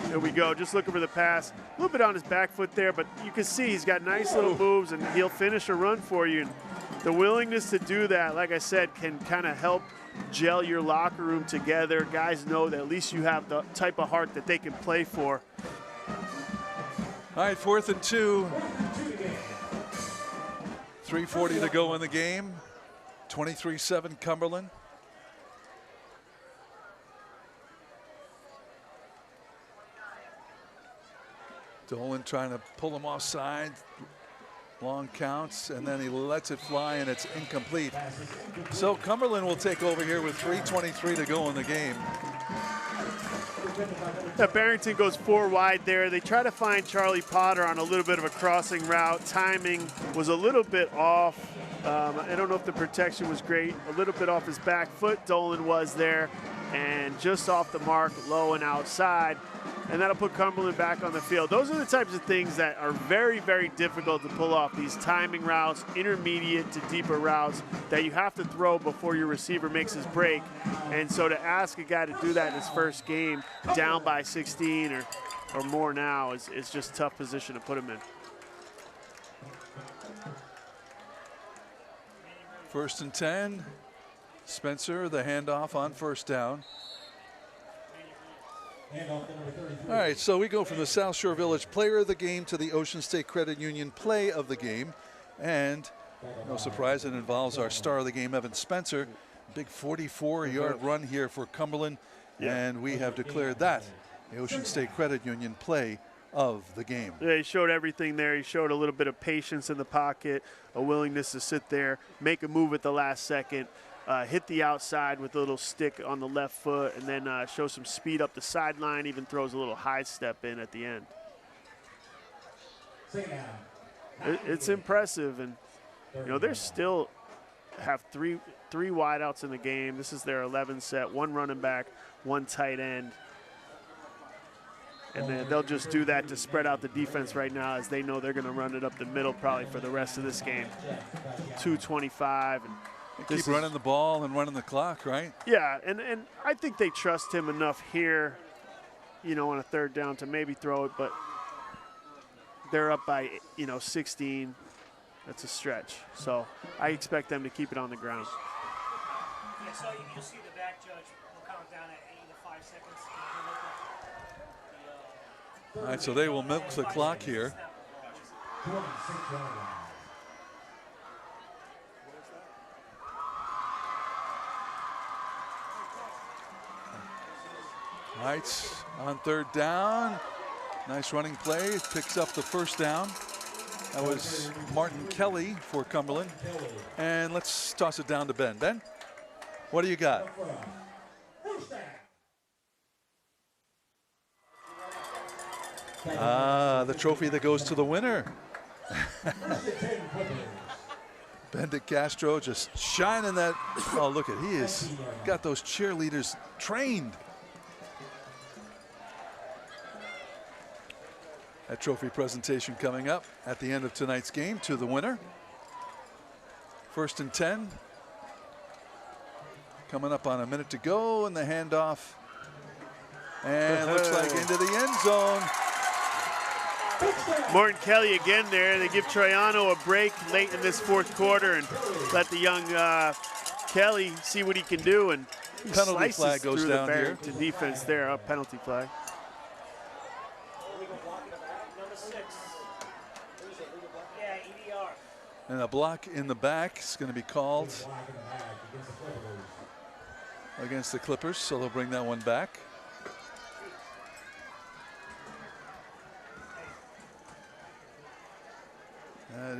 C: There we go, just looking for the pass. A little bit on his back foot there, but you can see he's got nice little moves, and he'll finish a run for you. And the willingness to do that, like I said, can kind of help gel your locker room together. Guys know that at least you have the type of heart that they can play for.
B: All right, 4th and 2. 3:40 to go in the game. 23-7 Cumberland. Dolan trying to pull him offside. Long counts, and then he lets it fly, and it's incomplete. So Cumberland will take over here with 3:23 to go in the game.
C: Yeah, Barrington goes 4 wide there. They try to find Charlie Potter on a little bit of a crossing route. Timing was a little bit off. I don't know if the protection was great. A little bit off his back foot, Dolan was there, and just off the mark, low and outside. And that'll put Cumberland back on the field. Those are the types of things that are very, very difficult to pull off. These timing routes, intermediate to deeper routes that you have to throw before your receiver makes his break. And so to ask a guy to do that in his first game, down by 16 or more now, is just a tough position to put him in.
B: 1st and 10. Spencer, the handoff on 1st down. All right, so we go from the South Shore Village player of the game to the Ocean State Credit Union play of the game. And no surprise, it involves our star of the game, Evan Spencer. Big 44-yard run here for Cumberland. And we have declared that the Ocean State Credit Union play of the game.
C: Yeah, he showed everything there. He showed a little bit of patience in the pocket, a willingness to sit there, make a move at the last second. Hit the outside with a little stick on the left foot, and then show some speed up the sideline, even throws a little high step in at the end. It's impressive, and you know, they still have three wideouts in the game. This is their 11 set, 1 running back, 1 tight end. And then they'll just do that to spread out the defense right now, as they know they're going to run it up the middle probably for the rest of this game. 2:25. And
B: keep running the ball and running the clock, right?
C: Yeah, and I think they trust him enough here, you know, on a 3rd down to maybe throw it, but they're up by, 16. That's a stretch. So I expect them to keep it on the ground.
F: Yeah, so you'll see the back judge will count down at 8 to 5 seconds.
B: All right, so they will milk the clock here. All right, on 3rd down, nice running play, picks up the 1st down. That was Martin Kelly for Cumberland. And let's toss it down to Ben. Ben, what do you got? The trophy that goes to the winner. Ben Castro just shining that. Oh, look at, he has got those cheerleaders trained. That trophy presentation coming up at the end of tonight's game to the winner. 1st and 10. Coming up on a minute to go, and the handoff. And looks like into the end zone.
C: Martin Kelly again there. They give Troiano a break late in this 4th quarter and let the young Kelly see what he can do. And he
B: penalty flag goes down
C: the
B: here.
C: Barrington defense there, a penalty flag.
B: And a block in the back is going to be called against the Clippers, so they'll bring that one back.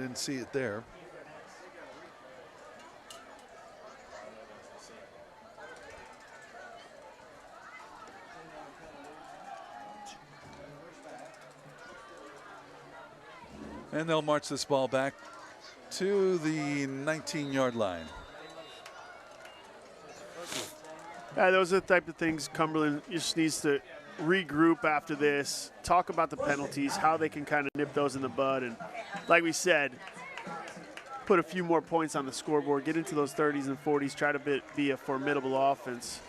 B: didn't see it there. And they'll march this ball back to the 19-yard line.
C: Those are the type of things Cumberland just needs to regroup after this, talk about the penalties, how they can kind of nip those in the bud, and like we said, put a few more points on the scoreboard, get into those 30s and 40s, try to be a formidable offense.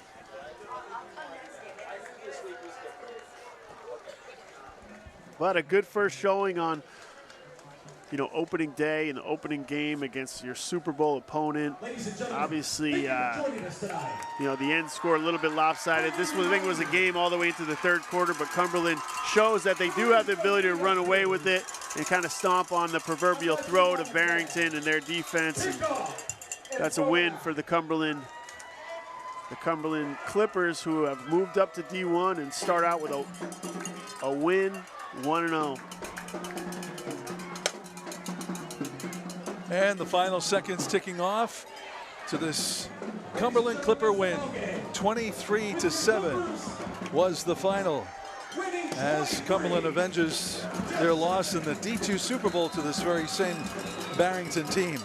C: But a good first showing on, you know, opening day and the opening game against your Super Bowl opponent. Obviously, you know, the end score a little bit lopsided. This was, I think, was a game all the way into the third quarter, but Cumberland shows that they do have the ability to run away with it and kind of stomp on the proverbial throat of Barrington and their defense. And that's a win for the Cumberland Clippers, who have moved up to D1 and start out with a win, 1-0.
B: And the final seconds ticking off to this Cumberland Clipper win. 23-7 was the final, as Cumberland avenges their loss in the D2 Super Bowl to this very same Barrington team.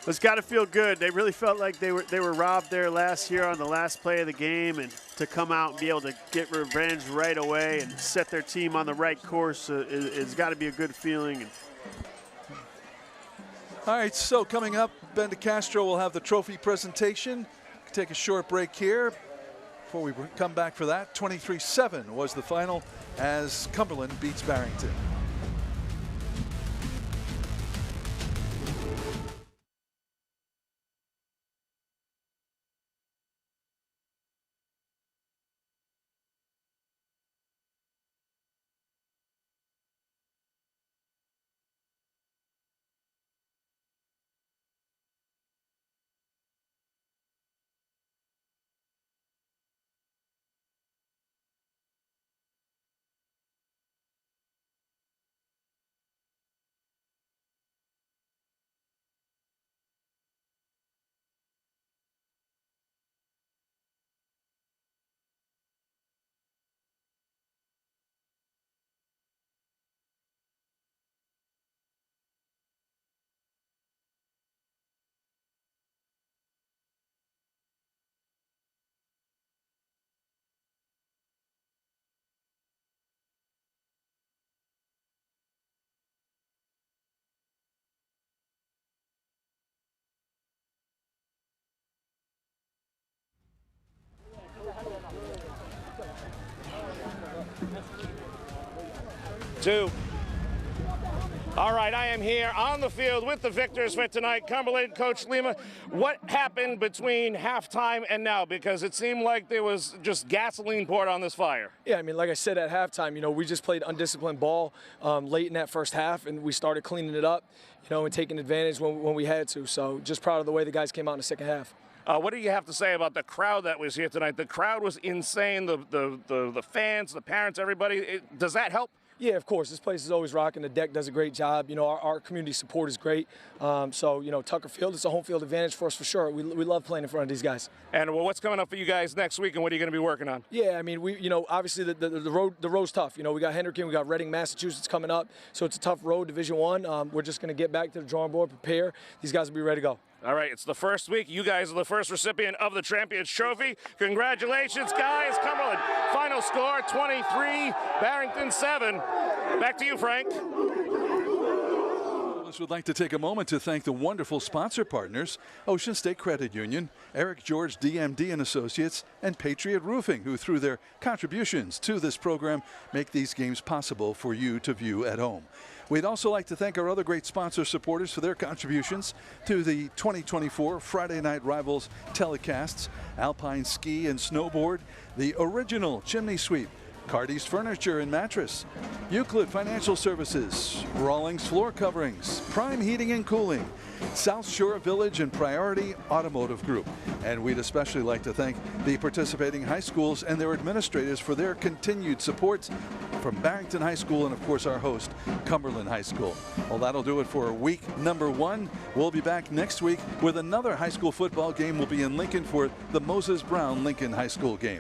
C: It's got to feel good. They really felt like they were robbed there last year on the last play of the game, and to come out and be able to get revenge right away and set their team on the right course it's got to be a good feeling.
B: All right, so coming up, Ben DeCastro will have the trophy presentation. Take a short break here before we come back for that. 23-7 was the final as Cumberland beats Barrington.
D: All right, I am here on the field with the victors for tonight. Cumberland, Coach Lima, what happened between halftime and now? Because it seemed like there was just gasoline poured on this fire.
G: Yeah, I mean, like I said at halftime, you know, we just played undisciplined ball late in that first half, and we started cleaning it up, you know, and taking advantage when we had to. So just proud of the way the guys came out in the second half.
D: What do you have to say about the crowd that was here tonight? The crowd was insane. The fans, the parents, everybody. Does that help?
G: Yeah, of course. This place is always rocking. The deck does a great job. You know, our community support is great. So, you know, Tucker Field, it's a home field advantage for us for sure. We love playing in front of these guys.
D: And well, what's coming up for you guys next week, and what are you going to be working on?
G: Yeah, I mean, you know, obviously the road's tough. You know, we got Hendricken, we got Reading, Massachusetts coming up. So it's a tough road, Division I. We're just going to get back to the drawing board, prepare. These guys will be ready to go.
D: All right, it's the first week. You guys are the first recipient of the Champions Trophy. Congratulations, guys. Cumberland, final score, 23, Barrington 7. Back to you, Frank.
B: Would like to take a moment to thank the wonderful sponsor partners, Ocean State Credit Union, Eric George DMD and Associates, and Patriot Roofing, who through their contributions to this program make these games possible for you to view at home. We'd also like to thank our other great sponsor supporters for their contributions to the 2024 Friday Night Rivals telecasts: Alpine Ski and Snowboard, the original Chimney Sweep, Cardi's Furniture and Mattress, Euclid Financial Services, Rawlings Floor Coverings, Prime Heating and Cooling, South Shore Village and Priority Automotive Group. And we'd especially like to thank the participating high schools and their administrators for their continued support from Barrington High School and, of course, our host, Cumberland High School. Well, that'll do it for week number 1. We'll be back next week with another high school football game. We'll be in Lincoln for the Moses Brown Lincoln High School game.